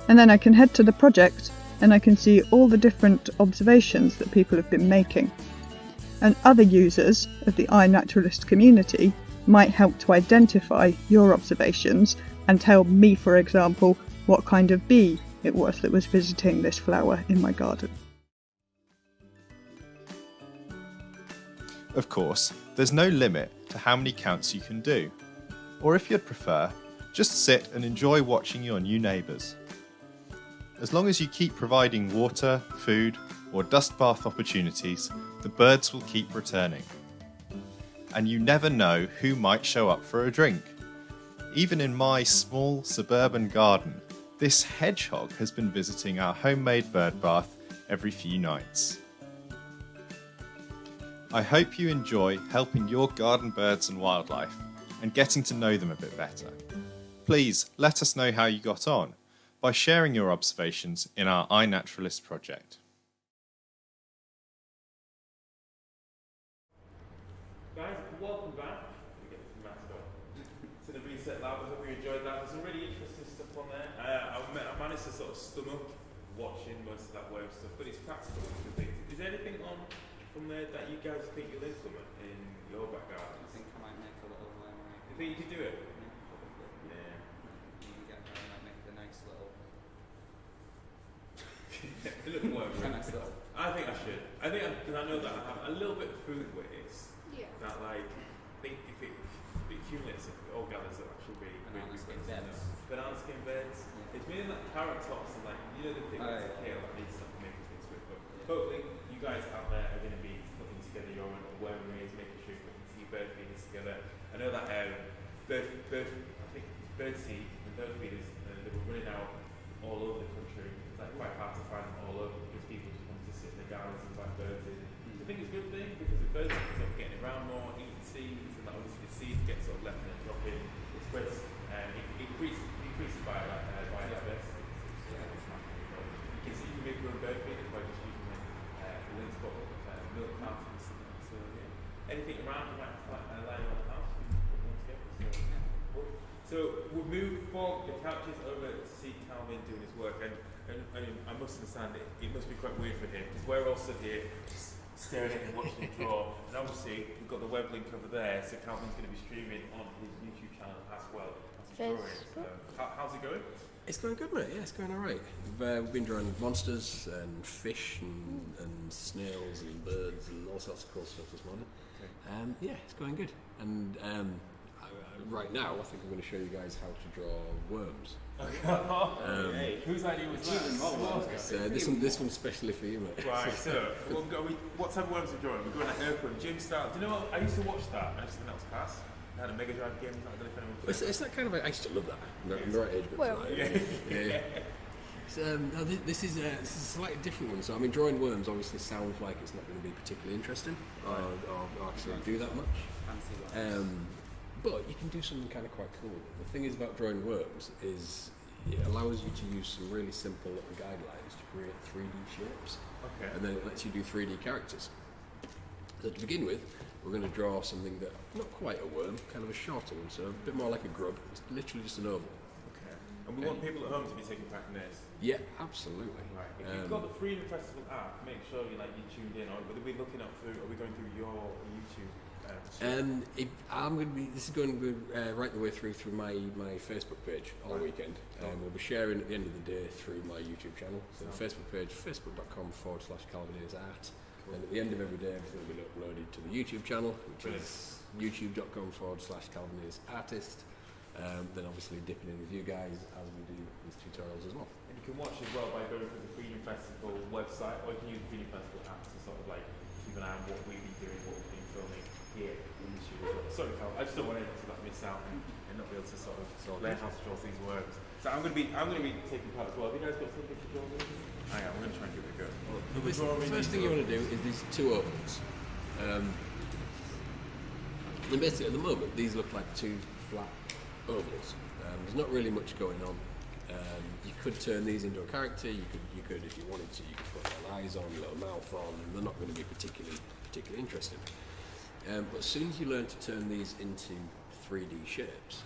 And then I can head to the project and I can see all the different observations that people have been making. And other users of the iNaturalist community might help to identify your observations and tell me, for example, what kind of bee it was that was visiting this flower in my garden. Of course, there's no limit to how many counts you can do. Or if you'd prefer, just sit and enjoy watching your new neighbours. As long as you keep providing water, food, or dust bath opportunities, the birds will keep returning. And you never know who might show up for a drink. Even in my small suburban garden, this hedgehog has been visiting our homemade bird bath every few nights. I hope you enjoy helping your garden birds and wildlife and getting to know them a bit better. Please let us know how you got on by sharing your observations in our iNaturalist project. Guys, welcome back. We get this mask on to the Reset Lab. I hope you enjoyed that. There's some really interesting stuff on there. I managed to sort of stomach watching most of that web stuff, but it's practical. Is there anything on from there that you guys think you'll implement in your back garden? I think I might make a little You think you could do it? Yeah. You can get there and like make the nice little. A little worm. Nice little. I think I should. I think because I know that I have a little bit of food waste. Yeah. That like, I think if it accumulates, it all gathers up. Actually, Banana skin beds. Banana skin beds. Yeah. It's mainly like carrot tops and like the thing that's kale that needs stuff to make things with. But hopefully, you guys out there are going to be putting together your own worm rays, making sure you're putting seed bird feeders together. I know that I think bird seed and bird feeders they were running out all over the country. It's like quite hard to find them all over because people just want to sit in the gardens and find birds in. I think it's a good thing because the birds are sort of getting around more, eating seeds, and obviously the seeds get sort of left and drop in. It spreads and it increases biodiversity. You can see you can make your own bird feeders by just using links for milk cartons. So yeah, anything around you might line on the house, you can put them together. So we'll move from the couches over to see Calvin doing his work, and I must understand it must be quite weird for him because we're all stood here just staring at him watching him draw, and obviously we've got the web link over there, so Calvin's going to be streaming on his YouTube channel as well as drawing. So, how's it going? It's going good, mate. Yeah, it's going alright. We've been drawing monsters and fish and snails and birds and all sorts of cool stuff this morning. Okay. Yeah, it's going good. And right now, I think I'm going to show you guys how to draw worms. Whose idea was that? So this one's specially for you, mate. Right, so what type of worms are we drawing? We're going at Earthworm, Jim style. Do you know what? I used to watch that. I used to think that was class. I had a Mega Drive game. I don't know if anyone played. It's that kind of. I used to love that. I'm the right age group. Well, for that. Yeah. No, this is a slightly different one. So, I mean, drawing worms obviously sounds like it's not going to be particularly interesting or actually do that much. But you can do something kind of quite cool. The thing is about drawing worms is it allows you to use some really simple little guidelines to create 3D shapes. Okay. And then it lets you do 3D characters. So to begin with, we're going to draw something that, not quite a worm, kind of a shorter one, so a bit more like a grub. It's literally just an oval. Okay. And we want people at home to be taking part in this. Yeah, absolutely. Right. If you've got the Freedom Festival app, make sure you tuned in. Or will we looking up through? Are we going through your YouTube? This is going to be right the way through my Facebook page all weekend. We'll be sharing at the end of the day through my YouTube channel. So the Facebook page, facebook.com/CalvineersArt. And at the end of every day, everything will be uploaded to the YouTube channel, which is youtube.com/CalvineersArtist. Then obviously dipping in with you guys as we do these tutorials as well. And you can watch as well by going through the Freedom Festival website, or you can use the Freedom Festival app to sort of keep an eye on what we've been doing, what we've been filming here in the studio as well. Sorry, Carl, I just don't want anyone to miss out and not be able to sort of learn how to draw these worms. So I'm going to be taking part as well. Have you guys got something to draw with? I am. I'm going to try and give it a go. The first thing you want to do is these two ovals. And basically, at the moment, these look like two flat ovals. There's not really much going on. You could turn these into a character. You could, if you wanted to, you could put little eyes on, little mouth on. They're not going to be particularly interesting. But as soon as you learn to turn these into 3D shapes,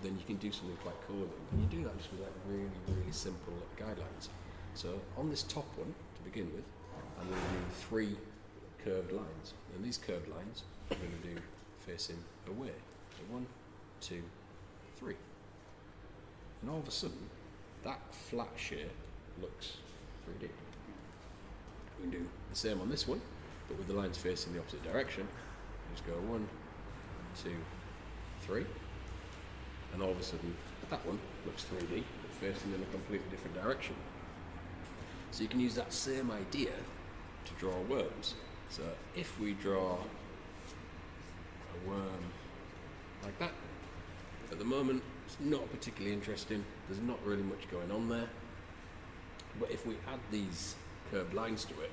then you can do something quite cool with them. And you do that just with really, really simple guidelines. So on this top one, to begin with, I'm going to do 3 curved lines. And these curved lines I'm going to do facing away. So 1, 2, 3. And all of a sudden, that flat shape looks 3D. We can do the same on this one, but with the lines facing the opposite direction. Just go 1, 2, 3. And all of a sudden, that one looks 3D, but facing in a completely different direction. So you can use that same idea to draw worms. So if we draw a worm like that, at the moment it's not particularly interesting, there's not really much going on there. But if we add these curved lines to it,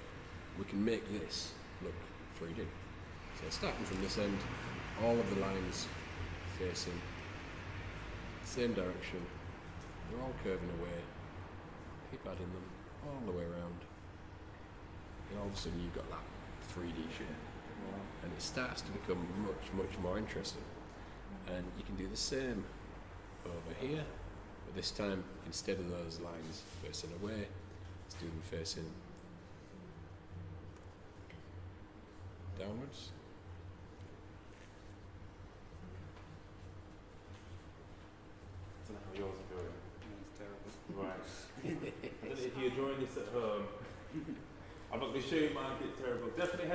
we can make this look 3D. So starting from this end, all of the lines facing the same direction, they're all curving away, keep adding them all the way around, and all of a sudden you've got that 3D shape, and it starts to become much more interesting. And you can do the same over here, but this time instead of those lines facing away, let's do them facing downwards. I don't know how yours are going. It's terrible. Right. If you're drawing this at home, I'm not going to show you mine, it's terrible. Definitely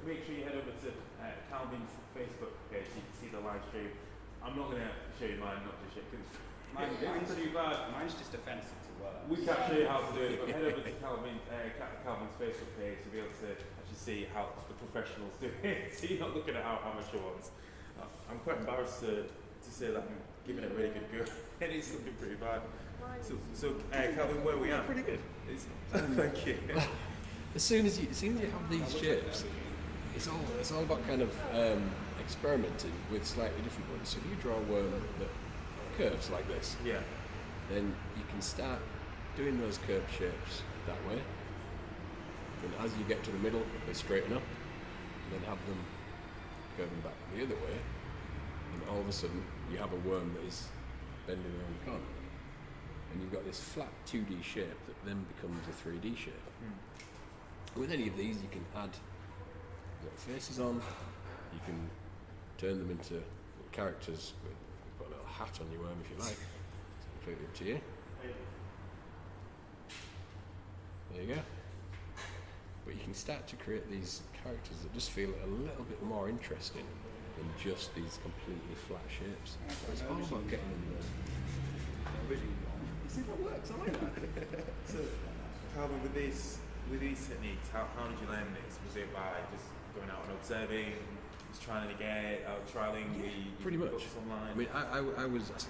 make sure you head over to Calvin's Facebook page so you can see the live stream. I'm not going to show you mine, not just yet, because mine's too bad. Mine's just offensive to work. We can't show you how to do it, but head over to Calvin's Facebook page to be able to actually see how the professionals do it. So you're not looking at our amateur ones. I'm quite embarrassed to say that I'm giving it a really good go. And it's looking pretty bad. So Calvin, where are we at? Pretty good. Thank you. As soon as you have these shapes, it's all about kind of experimenting with slightly different ones. So if you draw a worm that curves like this, then you can start doing those curved shapes that way. And as you get to the middle, they straighten up, and then have them curving back the other way. And all of a sudden, you have a worm that is bending around the corner. And you've got this flat 2D shape that then becomes a 3D shape. With any of these, you can add little faces on, you can turn them into characters, put a little hat on your worm if you like. It's completely up to you. There you go. But you can start to create these characters that just feel a little bit more interesting than just these completely flat shapes. It's all about getting them there. You see that works, I like that. So, Calvin, with these techniques, how did you learn this? Was it by just going out and observing, just trying to get out, trialing the pretty much books online? I mean, I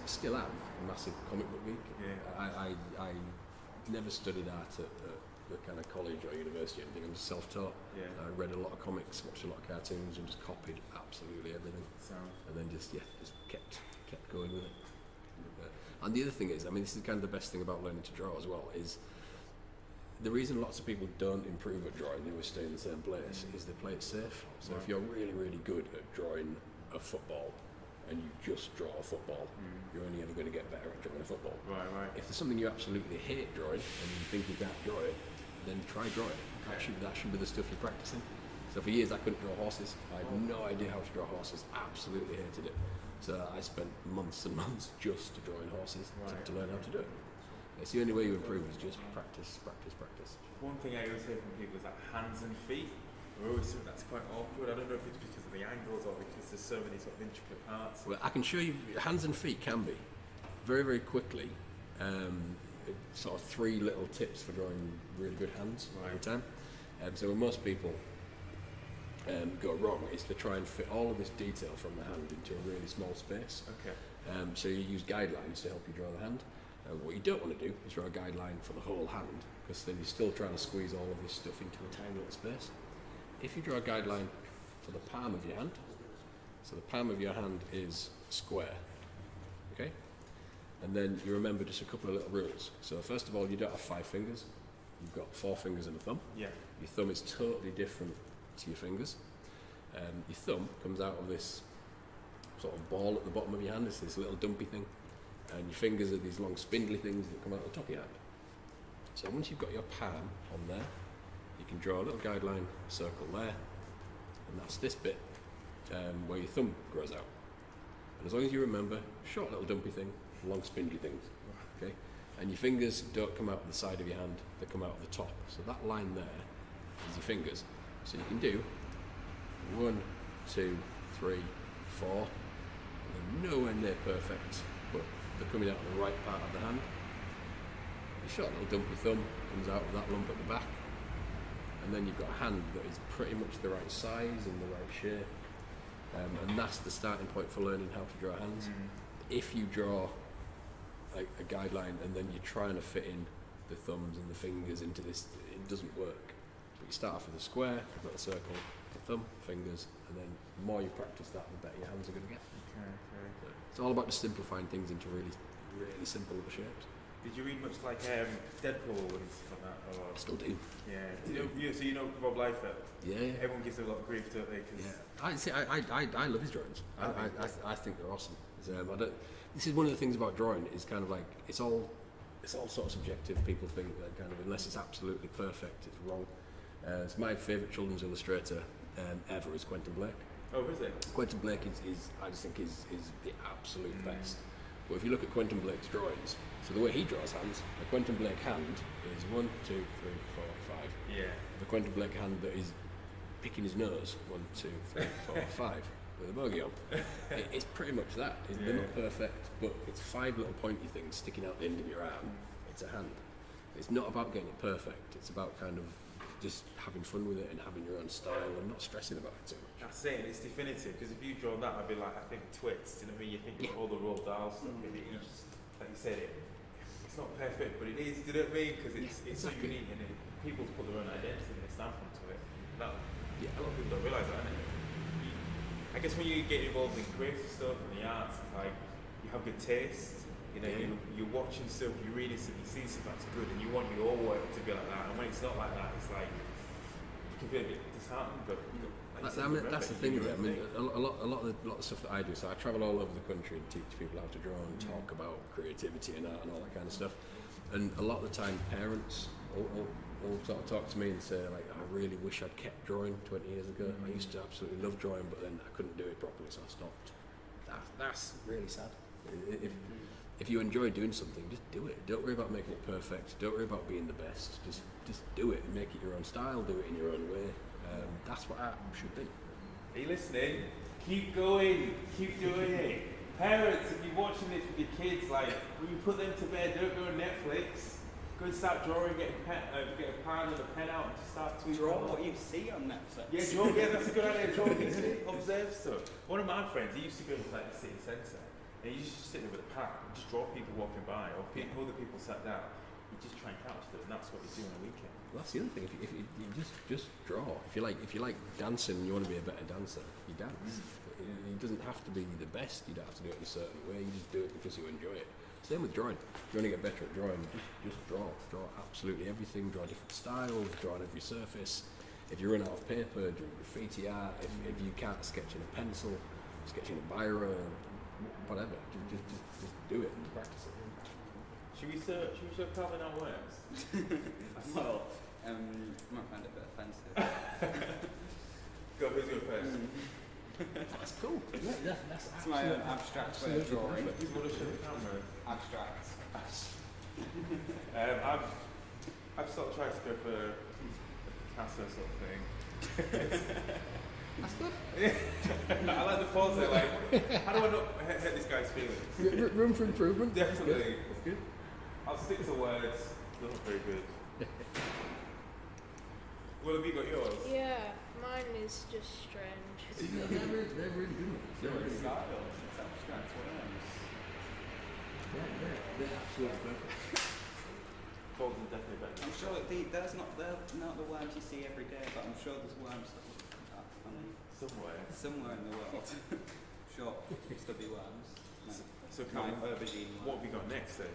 still am a massive comic book geek. Yeah. I never studied art at the kind of college or university or anything. I'm just self-taught. Yeah. I read a lot of comics, watched a lot of cartoons, and just copied absolutely everything. And then just kept going with it. And the other thing is, I mean, this is kind of the best thing about learning to draw as well, is the reason lots of people don't improve at drawing, they always stay in the same place, is they play it safe. So if you're really, really good at drawing a football and you just draw a football, you're only ever going to get better at drawing a football. Right. If there's something you absolutely hate drawing and you think you can't draw it, then try drawing. That should be the stuff you're practicing. So for years I couldn't draw horses. I had no idea how to draw horses. Absolutely hated it. So I spent months and months just drawing horses to learn how to do it. It's the only way you improve is just practice. One thing I always hear from people is that hands and feet. I always think that's quite awkward. I don't know if it's because of the angles or because there's so many sort of intricate parts. Well, I can show you, hands and feet can be very, very quickly. Sort of 3 little tips for drawing really good hands every time. So when most people go wrong is to try and fit all of this detail from the hand into a really small space. Okay. So you use guidelines to help you draw the hand. What you don't want to do is draw a guideline for the whole hand, because then you're still trying to squeeze all of this stuff into a tiny little space. If you draw a guideline for the palm of your hand, so the palm of your hand is square, okay? And then you remember just a couple of little rules. So first of all, you don't have 5 fingers. You've got 4 fingers and a thumb. Yeah. Your thumb is totally different to your fingers. Your thumb comes out of this sort of ball at the bottom of your hand. It's this little dumpy thing. And your fingers are these long spindly things that come out the top of your hand. So once you've got your palm on there, you can draw a little guideline circle there. And that's this bit where your thumb grows out. And as long as you remember, short little dumpy thing, long spindly things, okay? And your fingers don't come out the side of your hand, they come out of the top. So that line there is your fingers. So you can do 1, 2, 3, 4, and they're nowhere near perfect, but they're coming out of the right part of the hand. Your short little dumpy thumb comes out of that lump at the back. And then you've got a hand that is pretty much the right size and the right shape. And that's the starting point for learning how to draw hands. If you draw a guideline and then you're trying to fit in the thumbs and the fingers into this, it doesn't work. But you start off with a square, a little circle, the thumb, fingers, and then the more you practice that, the better your hands are going to get. Okay. So it's all about just simplifying things into really, really simple little shapes. Did you read much like Deadpool and stuff like that? Or? Still do. Yeah. So you know Rob Liefeld? Yeah. Everyone gives him a lot of grief, don't they? I love his drawings. I think they're awesome. This is one of the things about drawing is kind of like it's all sort of subjective. People think that kind of unless it's absolutely perfect, it's wrong. It's my favourite children's illustrator ever is Quentin Blake. Oh, is it? Quentin Blake is I just think is the absolute best. But if you look at Quentin Blake's drawings, so the way he draws hands, a Quentin Blake hand is 1, 2, 3, 4, 5. Yeah. The Quentin Blake hand that is picking his nose, 1, 2, 3, 4, 5, with a bogey on. It's pretty much that. They're not perfect, but it's 5 little pointy things sticking out the end of your arm. It's a hand. It's not about getting it perfect. It's about kind of just having fun with it and having your own style and not stressing about it too much. That's it, and it's definitive, because if you draw that, I'd be like, I think Twits, you know what I mean? You think of all the Roald Dahl stuff, and like you said, it's not perfect, but it is, do you know what I mean? Because it's so unique, and people put their own identity and their stamp onto it. A lot of people don't realise that, innit? I guess when you get involved in creative stuff and the arts, it's like, you have good taste, you know, you're watching stuff, you're reading stuff, you see stuff that's good, and you want your work to be like that, and when it's not like that, it's like, you can feel a bit disheartened, but that's the thing. I mean, a lot of the stuff that I do. So I travel all over the country and teach people how to draw and talk about creativity and art and all that kind of stuff. And a lot of the time, parents will sort of talk to me and say, like, I really wish I'd kept drawing 20 years ago. I used to absolutely love drawing, but then I couldn't do it properly, so I stopped. That's really sad. If you enjoy doing something, just do it. Don't worry about making it perfect. Don't worry about being the best. Just do it and make it your own style. Do it in your own way. That's what art should be. Are you listening? Keep going. Keep doing it. Parents, if you're watching this with your kids, like, when you put them to bed, don't go on Netflix. Go and start drawing, get a pen and a pen out and just start tweeting. Draw what you see on Netflix. Yeah, that's a good idea. Draw what you see. Observe stuff. One of my friends, he used to go to like the city centre, and he used to sit there with a pen and just draw people walking by, or other people sat down. you just try and capture them, and that's what you do on a weekend. Well, that's the other thing. If you just draw. If you like dancing, and you want to be a better dancer, you dance. It doesn't have to be the best. You don't have to do it in a certain way. You just do it because you enjoy it. Same with drawing. If you want to get better at drawing, just draw. Draw absolutely everything. Draw different styles. Draw on every surface. If you run out of paper, do graffiti art. If you can't sketch in a pencil, sketch in a biro, whatever. Just do it and practice it. Should we start carving out worms? Well, I might find it a bit offensive. Go, who's going first? That's cool. Yeah, that's It's my own abstract way of drawing. Who's going to show the camera? Abstract. I've sort of tried to go for a Picasso sort of thing. That's good. I like the pause there, like, how do I not hurt this guy's feelings? Room for improvement. Definitely. That's good. I'll stick to words. They're not very good. Well, have you got yours? Yeah, mine is just strange. They're really good. It's style. It's abstract worms. They're absolutely perfect. Folds are definitely better. I'm sure they're not the worms you see every day, but I'm sure there's worms that look that funny somewhere in the world. Sure, still be worms. So, My Callum, aubergine what have we got next then?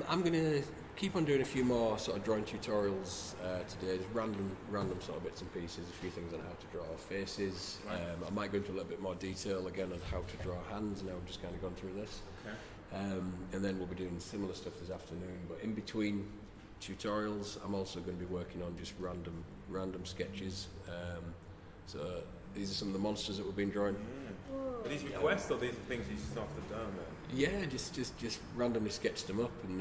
I'm going to keep on doing a few more sort of drawing tutorials today, just random sort of bits and pieces, a few things on how to draw faces. Right. I might go into a little bit more detail again on how to draw hands. Now we've just kind of gone through this. Okay. And then we'll be doing similar stuff this afternoon, but in between tutorials I'm also going to be working on just random sketches. So these are some of the monsters that we've been drawing. Are these requests or these are things you just off the dome then? Yeah, just randomly sketched them up, and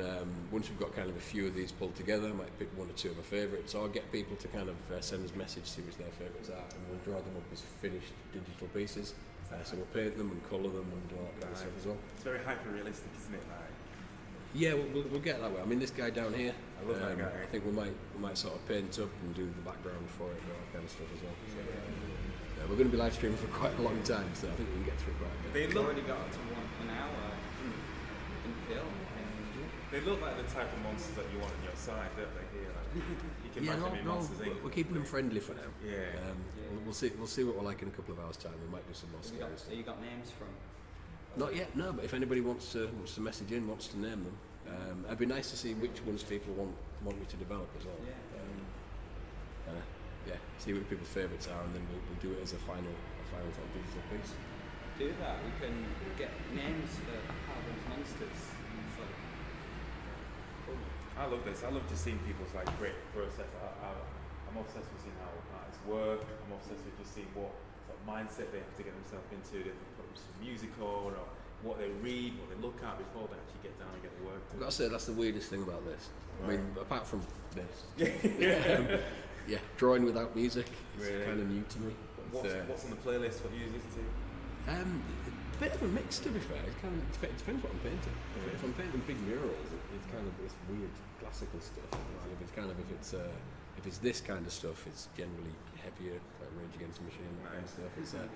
once we've got kind of a few of these pulled together, I might pick one or two of my favourites, or get people to kind of send us a message, see which their favourites are, and we'll draw them up as finished digital pieces. So we'll paint them and colour them and all that kind of stuff as well. It's very hyper-realistic, isn't it? Like, Yeah, we'll get that way. I mean, this guy down here, I love that guy. I think we might sort of paint up and do the background for it and all that kind of stuff as well. So, we're going to be live streaming for quite a long time, so I think we can get through quite a bit. they We've look, already got up to an hour in film. they look like the type of monsters that you want on your side, don't they? Here, like, you can imagine being monsters. we're keeping them friendly for now. Yeah. We'll see what we're like in a couple of hours' time. We might do some more scary stuff. You got names from? Not yet, no. But if anybody wants to message in, wants to name them, it'd be nice to see which ones people want me to develop as well. See what people's favourites are, and then we'll do it as a final sort of digital piece. Do that. We can get names for Calvin's monsters. So, cool. I love this. I love just seeing people's like great process. I'm obsessed with seeing how artists work. I'm obsessed with just seeing what sort of mindset they have to get themselves into. They put some music on, or what they read, what they look at before they actually get down and get the work done. I've got to say that's the weirdest thing about this. Right. I mean, apart from this, drawing without music is Really? kind of new to me. What's on the playlist? What do you listen to? A bit of a mix, to be fair. It depends what I'm painting. If I'm painting big murals, it's kind of this weird classical stuff. If it's this kind of stuff, it's generally heavier, like Rage Against the Machine, that kind of stuff.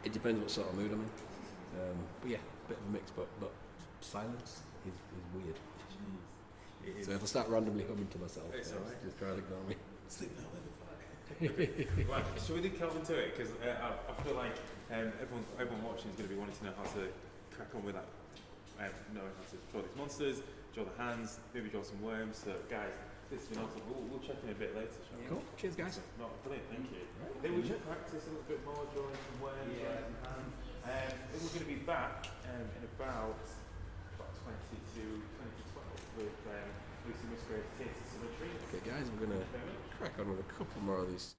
It depends what sort of mood I'm in. But yeah, a bit of a mix, but silence is weird. So if I start randomly humming to myself, It's alright. just try and ignore me. Sleep now, Right, shall we do Calvin to it? Because I feel like everyone watching is going to be wanting to know how to crack on with that. Knowing how to draw these monsters, draw the hands, maybe draw some worms. So, guys, this has been awesome. We'll check in a bit later, shall we? Cool. Cheers, guys. No, brilliant, thank you. Then we should practice a little bit more drawing some worms, drawing some hands. Then we're going to be back in about 20 to 12 with Lucy Musgrave, Theatre Symmetry. Okay, guys, we're going to crack on with a couple more of these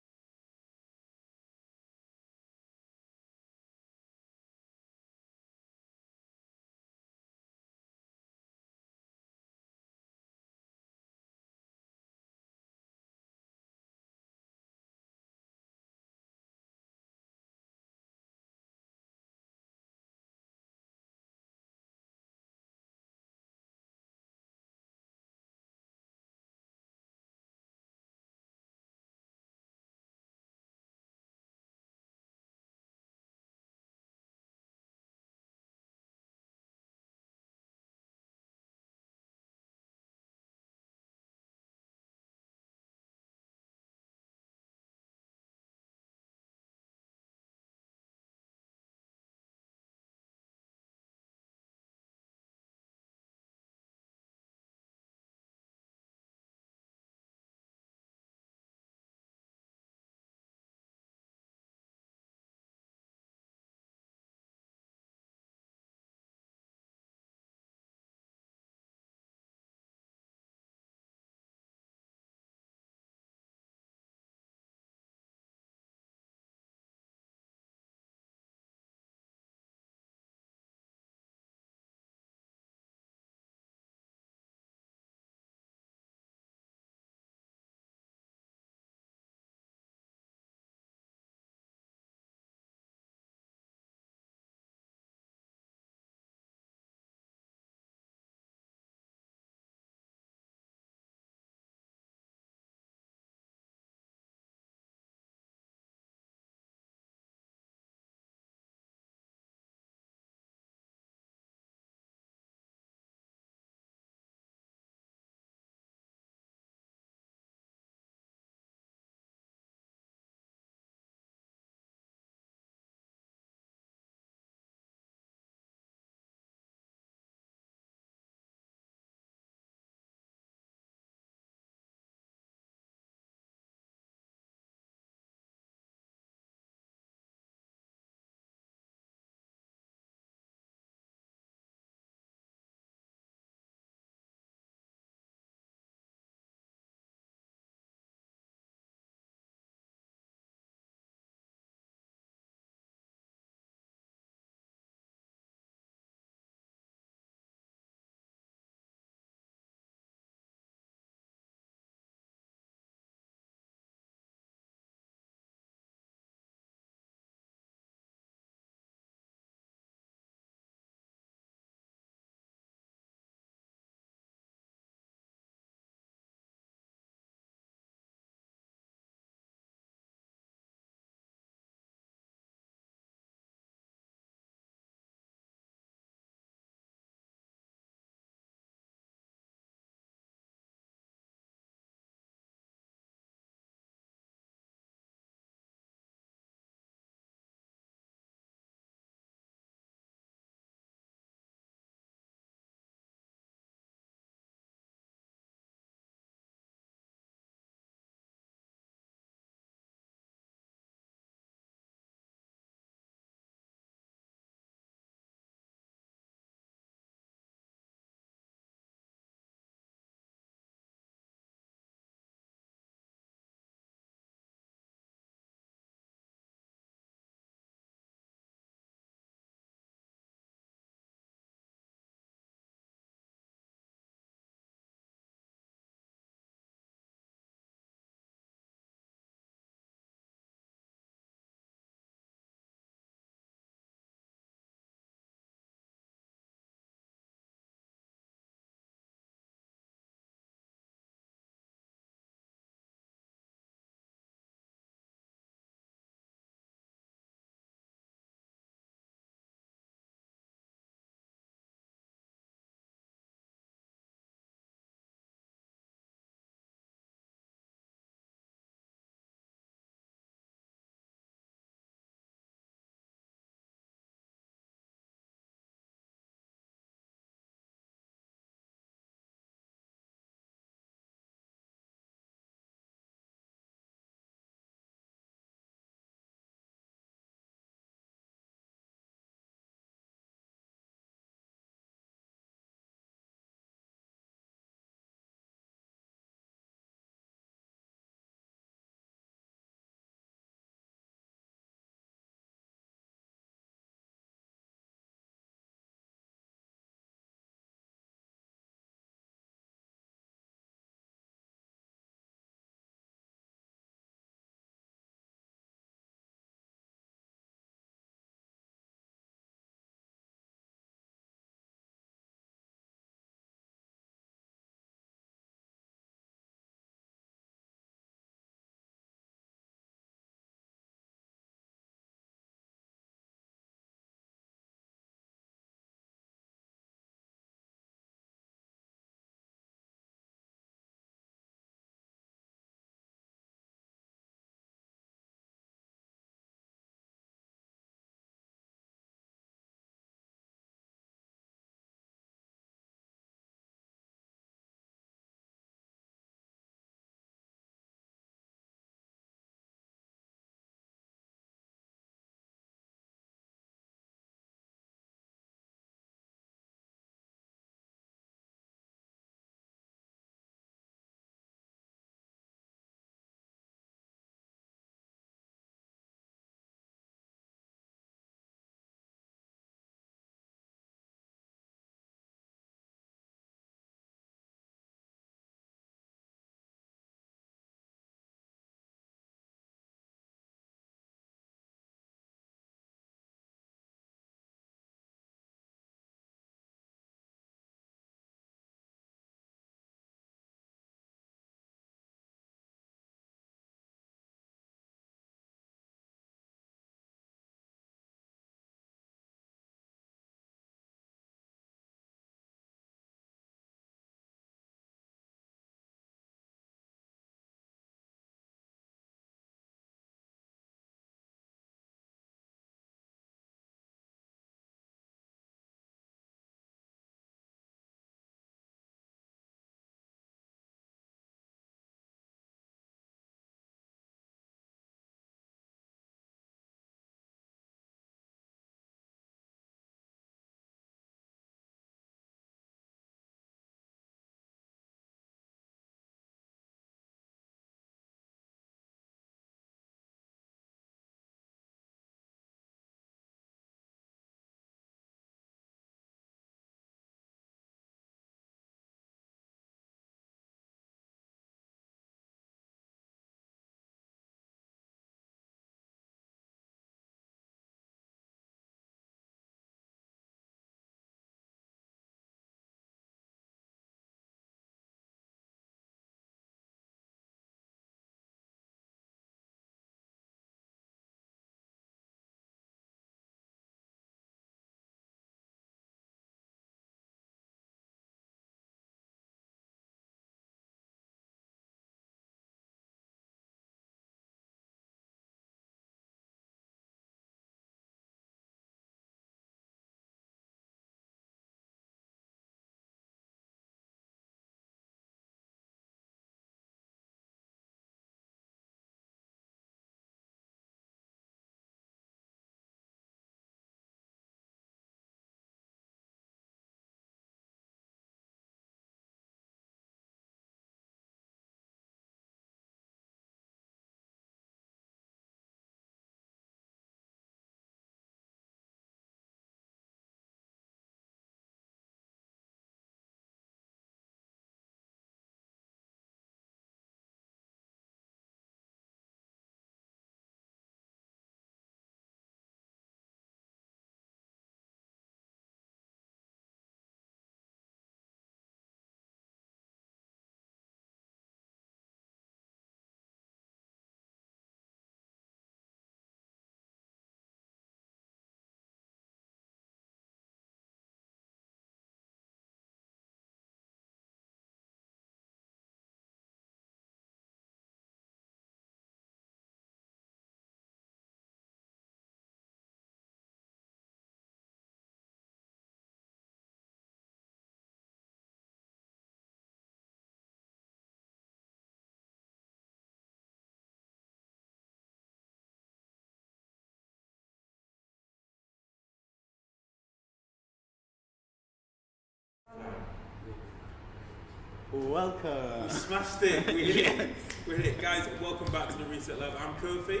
Welcome. We smashed it. We hit it. We hit it. Guys, welcome back to the Reset Lab. I'm Kofi.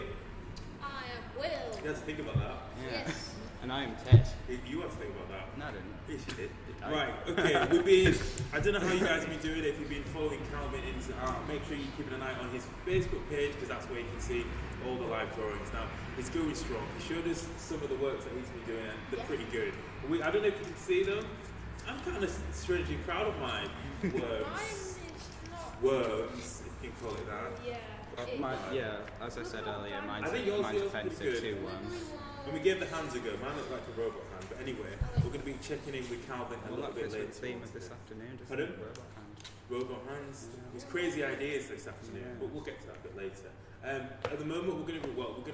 I am Will. You had to think about that. Yes. And I am Ted. You had to think about that. No, I didn't. Yes, you did. I? Right, okay, we've been, I don't know how you guys have been doing. If you've been following Calvin into art, make sure you're keeping an eye on his Facebook page because that's where you can see all the live drawings. Now, it's going strong. He showed us some of the works that he's been doing and they're pretty good. I don't know if you can see them. I'm kind of strangely proud of my Mine works. is not. Works, if you can call it that. Yeah. As I said earlier, I think yours mine's feels offensive pretty good. to And we gave the hands a go. Mine looked like a robot hand. But anyway, we're going to be checking in with Calvin a little bit later. the theme of this afternoon. Just Pardon? robot hand. Robot hands. There's crazy ideas this afternoon, but we'll get to that a bit later. At the moment, we're going to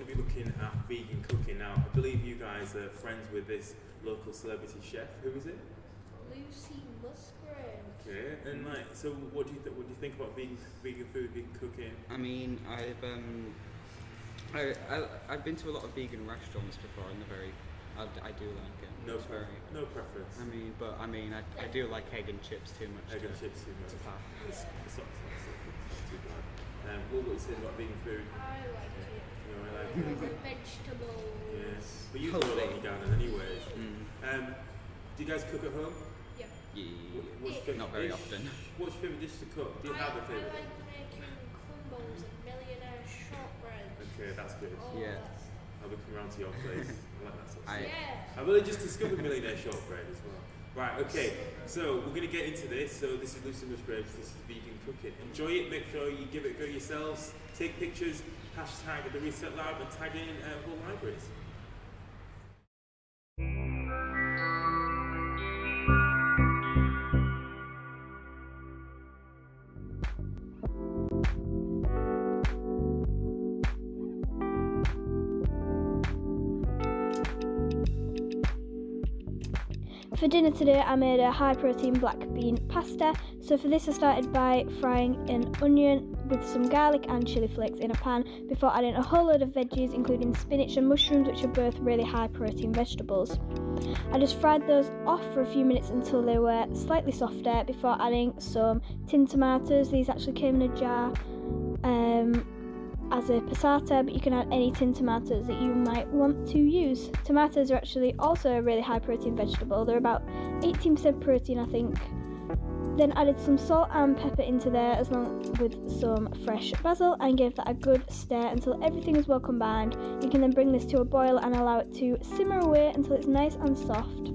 be looking at vegan cooking. Now, I believe you guys are friends with this local celebrity chef. Who is it? Lucy Musgrave. Okay. And so what do you think about vegan food, vegan cooking? I mean, I've been to a lot of vegan restaurants before, and I do like it. No It's preference. I do like egg and chips too much. Egg and chips too much. to pass. It's not too bad. What were you saying about vegan food? I like it. You know, I like The it. vegetables. Yes. But you grow a lot in your garden anyways. Do you guys cook at home? Yeah. What's your favourite Not very dish? often. What's your favourite dish to cook? Do you have a I favourite? like making crumbles and millionaire shortbread. Okay, that's good. Oh, Yeah. I'll be coming round to your place. I like that sort of stuff. Yeah. I've only just discovered millionaire shortbread as well. Right, okay, so we're going to get into this. So this is Lucy Musgraves, this is vegan cooking. Enjoy it, make sure you give it a go yourselves. Take pictures, hashtag the Reset Lab and tag in whole libraries. For dinner today I made a high protein black bean pasta. So for this I started by frying an onion with some garlic and chilli flakes in a pan before adding a whole load of veggies including spinach and mushrooms, which are both really high protein vegetables. I just fried those off for a few minutes until they were slightly softer before adding some tinned tomatoes. These actually came in a jar as a passata, but you can add any tinned tomatoes that you might want to use. Tomatoes are actually also a really high protein vegetable. They're about 18% protein, I think. Then added some salt and pepper into there along with some fresh basil and gave that a good stir until everything is well combined. You can then bring this to a boil and allow it to simmer away until it's nice and soft.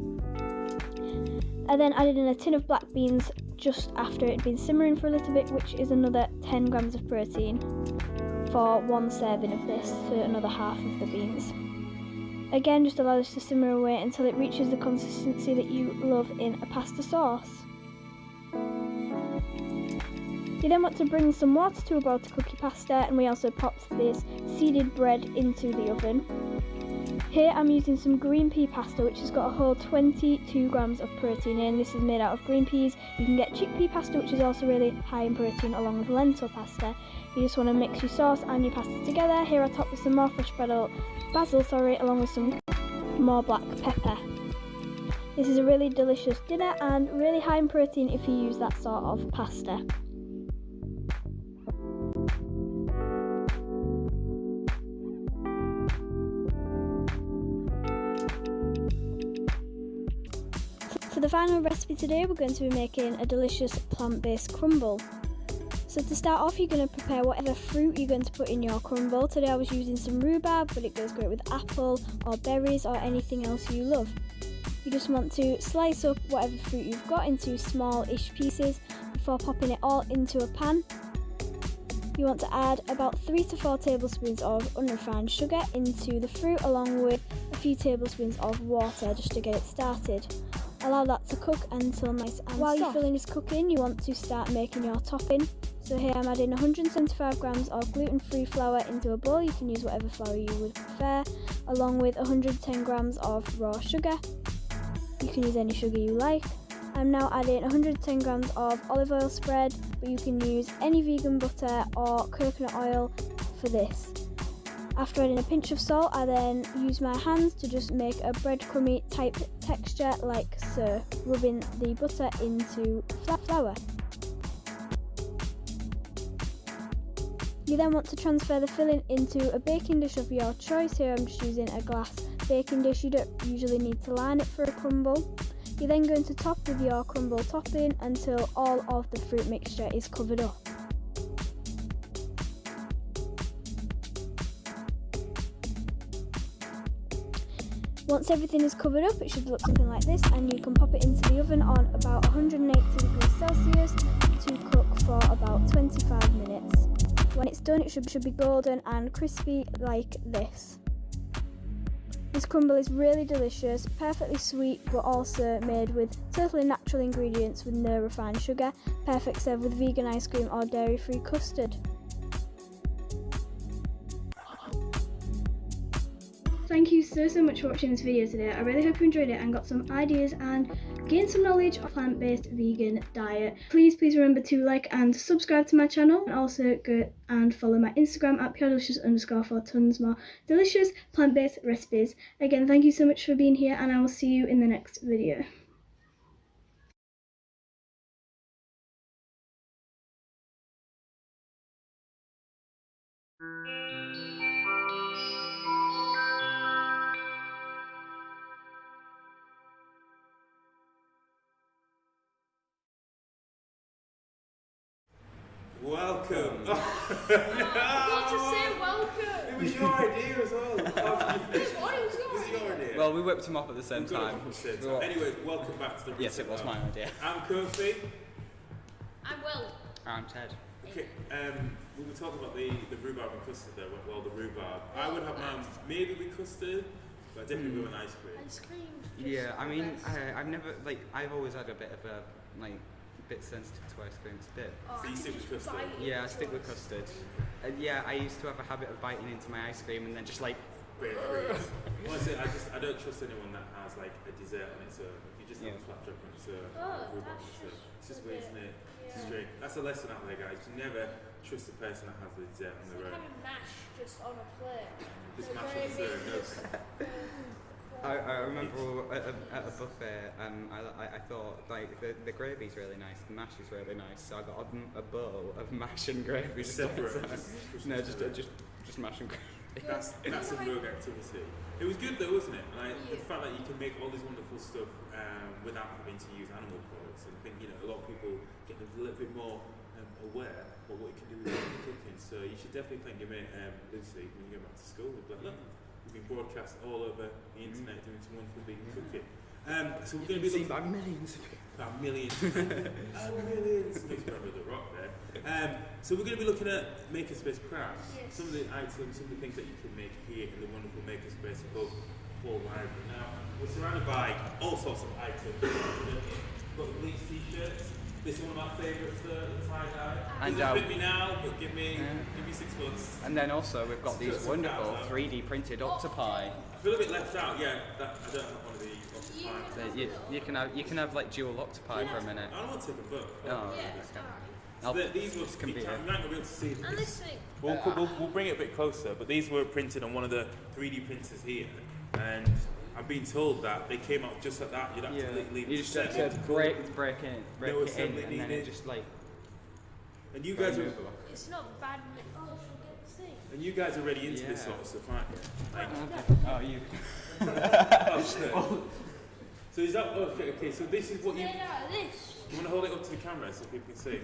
I then added in a tin of black beans just after it had been simmering for a little bit, which is another 10 grams of protein for one serving of this, so another half of the beans. Again, just allow this to simmer away until it reaches the consistency that you love in a pasta sauce. You then want to bring some water to a boil to cook your pasta, and we also popped this seeded bread into the oven. Here I'm using some green pea pasta, which has got a whole 22 grams of protein in. This is made out of green peas. You can get chickpea pasta, which is also really high in protein, along with lentil pasta. You just want to mix your sauce and your pasta together. Here I top with some more fresh basil, along with some more black pepper. This is a really delicious dinner and really high in protein if you use that sort of pasta. For the final recipe today, we're going to be making a delicious plant-based crumble. So to start off, you're going to prepare whatever fruit you're going to put in your crumble. Today I was using some rhubarb, but it goes great with apple or berries or anything else you love. You just want to slice up whatever fruit you've got into small-ish pieces before popping it all into a pan. You want to add about 3 to 4 tablespoons of unrefined sugar into the fruit, along with a few tablespoons of water just to get it started. Allow that to cook until nice and While your filling is cooking, you want to start making your topping. So here I'm adding 175 grams of gluten-free flour into a bowl. You can use whatever flour you would prefer, along with 110 grams of raw sugar. You can use any sugar you like. I'm now adding 110 grams of olive oil spread, but you can use any vegan butter or coconut oil for this. After adding a pinch of salt, I then use my hands to just make a breadcrumby type texture like so, rubbing the butter into flour. You then want to transfer the filling into a baking dish of your choice. Here I'm just using a glass baking dish. You don't usually need to line it for a crumble. You're then going to top with your crumble topping until all of the fruit mixture is covered up. Once everything is covered up, it should look something like this, and you can pop it into the oven on about 180 degrees Celsius to cook for about 25 minutes. When it's done, it should be golden and crispy like this. This crumble is really delicious, perfectly sweet, but also made with totally natural ingredients with no refined sugar, perfect served with vegan ice cream or dairy-free custard. Thank you so much for watching this video today. I really hope you enjoyed it and got some ideas and gained some knowledge of plant-based vegan diet. Please remember to like and subscribe to my channel, and also go and follow my Instagram at puredelicious_ for tons more delicious plant-based recipes. Again, thank you so much for being here, and I will see you in the next video. Welcome. I forgot to say welcome. It was your idea as well. It was your idea. Well, we whipped them up at the same time. Anyways, welcome back to the Yes, it was my idea. I'm Kofi. I'm Will. I'm Ted. Okay, we were talking about the rhubarb and custard there. Well, the rhubarb. I would have mine maybe with custard, but definitely with an ice cream. Ice cream. Yeah, I mean, I've never, like, I've always had a bit of a, like, bit sensitive to ice cream. It's a bit. So you stick with custard? Yeah, I stick with custard. Yeah, I used to have a habit of biting into my ice cream and then just like. Honestly, I don't trust anyone that has like a dessert on its own. If you just have a flapjack on its own, it's just weird, isn't it? It's straight. That's a lesson out there, guys. You never trust a person that has the dessert on their own. Having mash just on a plate. Just mash on the dessert. I remember at a buffet, I thought like the gravy's really nice, the mash is really nice, so I got a bowl of mash and gravy. Separate. No, just mash and gravy. That's a rogue activity. It was good though, wasn't it? Like the fact that you can make all this wonderful stuff without having to use animal products, and I think a lot of people get a little bit more aware of what you can do with cooking. So you should definitely thank your mate Lucy when you go back to school. But look, we've been broadcast all over the internet doing some wonderful vegan cooking. So we're going to be seen by millions of people. About millions. Millions. Makes me remember The Rock there. So we're going to be looking at Makerspace Crafts. Yes. Some of the items, some of the things that you can make here in the wonderful Makerspace above Hall Library. Now, we're surrounded by all sorts of items. We've got the bleach t-shirts. This is one of my favourites, the tie-dye. And doesn't fit me now, but give me 6 months. And then also we've got these wonderful 3D printed octopi. I feel a bit left out, yeah. I don't have one of the octopi. You can have like dual octopi for a minute. I don't want to take a book. Oh, So these were, you might not be able to see them. And this thing. We'll bring it a bit closer, but these were printed on one of the 3D printers here, and I've been told that they came out just like that. You'd have to leave you just have to break it in, and then it just like. And you guys are. It's not bad. Oh, she'll get the thing. And you guys are really into this sort of stuff, aren't you? Like, oh, you. So is that okay? So this is what you. Made out of this. You want to hold it up to the camera so people can see?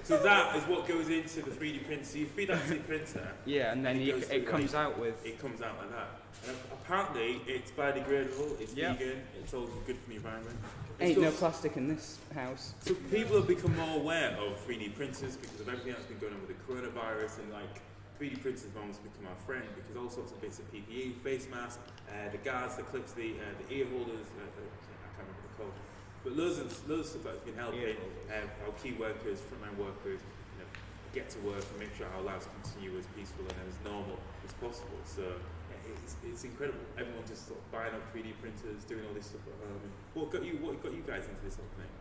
So that is what goes into the 3D printer. So you feed that to the printer. Yeah, and then it comes out with. It comes out like that. And apparently it's biodegradable. It's vegan. It's all good for the environment. Ain't no plastic in this house. So people have become more aware of 3D printers because of everything that's been going on with the coronavirus, and like 3D printers have almost become our friend because all sorts of bits of PPE, face masks, the guards, the clips, the ear holders. I can't remember what they're called. But loads of stuff that's been helping our key workers, frontline workers, get to work and make sure our lives continue as peaceful and as normal as possible. So it's incredible. Everyone just sort of buying up 3D printers, doing all this stuff at home. What got you guys into this whole thing?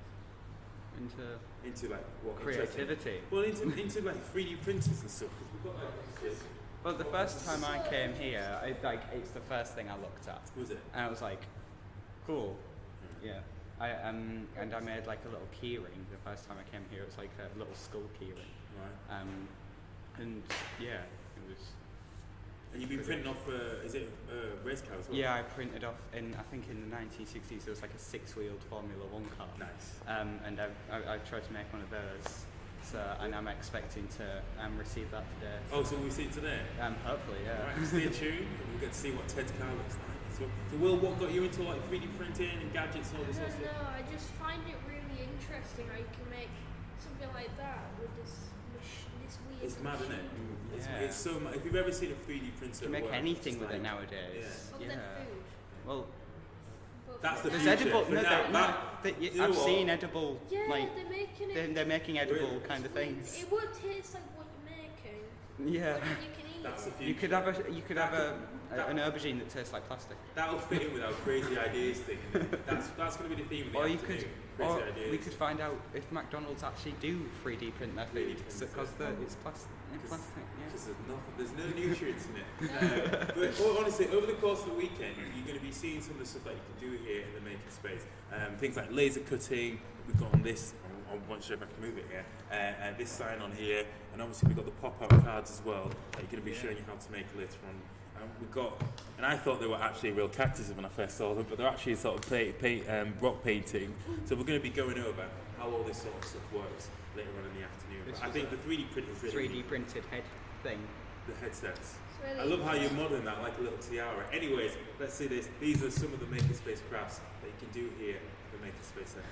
Into like what? Creativity. Well, into like 3D printers and stuff. We've got like. Well, the first time I came here, it's the first thing I looked at. Was it? And I was like, cool. Yeah. And I made like a little keyring the first time I came here. It was like a little skull keyring. Right. And yeah, it was. And you've been printing off, is it race car as well? Yeah, I printed off in, I think in the 1960s there was like a 6-wheeled Formula 1 car. Nice. And I tried to make one of those. So, and I'm expecting to receive that today. Oh, so we'll see it today? Hopefully, yeah. Right, stay tuned. We'll get to see what Ted's car looks like. So Will, what got you into like 3D printing and gadgets and all this sort of stuff? No, I just find it really interesting how you can make something like that with this weird. It's mad, isn't it? Yeah. It's so mad. If you've ever seen a 3D printer, You can make work, anything it's with like, it nowadays. Yeah. Other than food. Well, That's the there's future. edible. For No, now, you know I've what? seen edible. Yeah, like they're making it. they're making edible Really? kind of things. It would taste like what you're making. Yeah. But then you can eat That's the it. future. You could have an aubergine that tastes like plastic. That'll fit in with our crazy ideas thing. That's going to be the theme of the Or you afternoon. could, Crazy or ideas. we could find out if McDonald's actually do 3D print their food because it's plastic. Because there's no nutrients in it. But honestly, over the course of the weekend, you're going to be seeing some of the stuff that you can do here in the maker space. Things like laser cutting. We've got on this. I'm not sure if I can move it here. This sign on here, and obviously we've got the pop-up cards as well that you're going to be showing you how to make later on. We've got, and I thought they were actually real cactuses when I first saw them, but they're actually sort of rock painting. So we're going to be going over how all this sort of stuff works later on in the afternoon. But I think the 3D print is really 3D printed head thing. the headsets. Really I love how you're modelling that like a little tiara. Anyways, let's see this. These are some of the Makerspace crafts that you can do here at the Makerspace Centre.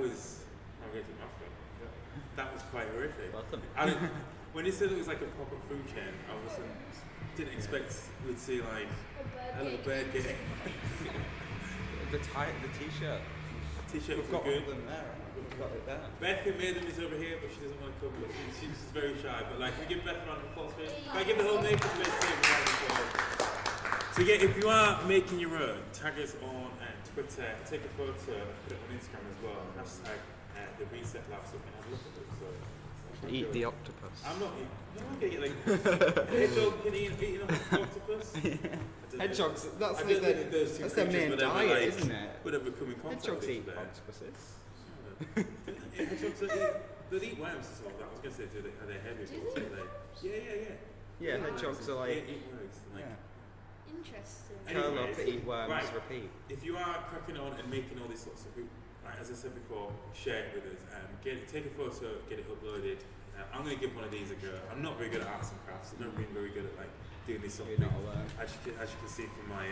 was. I'm going to mask it. That was quite horrific. Welcome. When it said it was like a proper food chain, I didn't expect we'd see like a little bird get. The t-shirt. T-shirt We've was got good. them there. We've got it there. Beth and Maiden is over here, but she doesn't want to come. But she's very shy. But like, we give Beth a round of applause for it. Can I give the whole Makerspace team a round of applause? So yeah, if you are making your own, tag us on Twitter, take a photo, put it on Instagram as well. Hashtag the Reset Lab, so we can have a look at it. So Eat the octopus. I'm not eating. No, I'm getting like hedgehog can eat an octopus. Hedgehogs. That's I don't think those two their main creatures would ever, diet, like, isn't it? Would ever come in contact Hedgehogs with eat each other. octopuses. Hedgehogs they eat worms as well. I was going to say, are they heavy? Yeah. Yeah, hedgehogs are like. Eat worms. Like, Interesting. Curl up, anyways, eat worms, right. repeat. If you are cracking on and making all these sorts of food, right, as I said before, share it with us. Take a photo, get it uploaded. I'm going to give one of these a go. I'm not very good at arts and crafts. I've never been very good at like doing this sort of You're thing. not alone. As you can see from my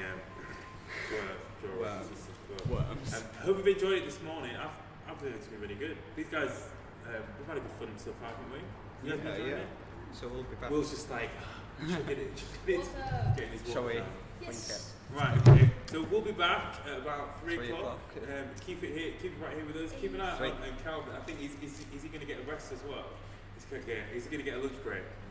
Worms. I hope you've enjoyed it this morning. I've been it's been really good. These guys, we've had a good fun so far, haven't we? You guys been enjoying it? So we'll be back. Will's just like, should get it. Getting his Shall we? water down. Yes. Right, okay. So we'll be back at about 3 3 o'clock. o'clock. Keep it right here with us. Keep an eye Sweet. on Calvin. I think is he going to get a rest as well? Is he going to get a lunch break?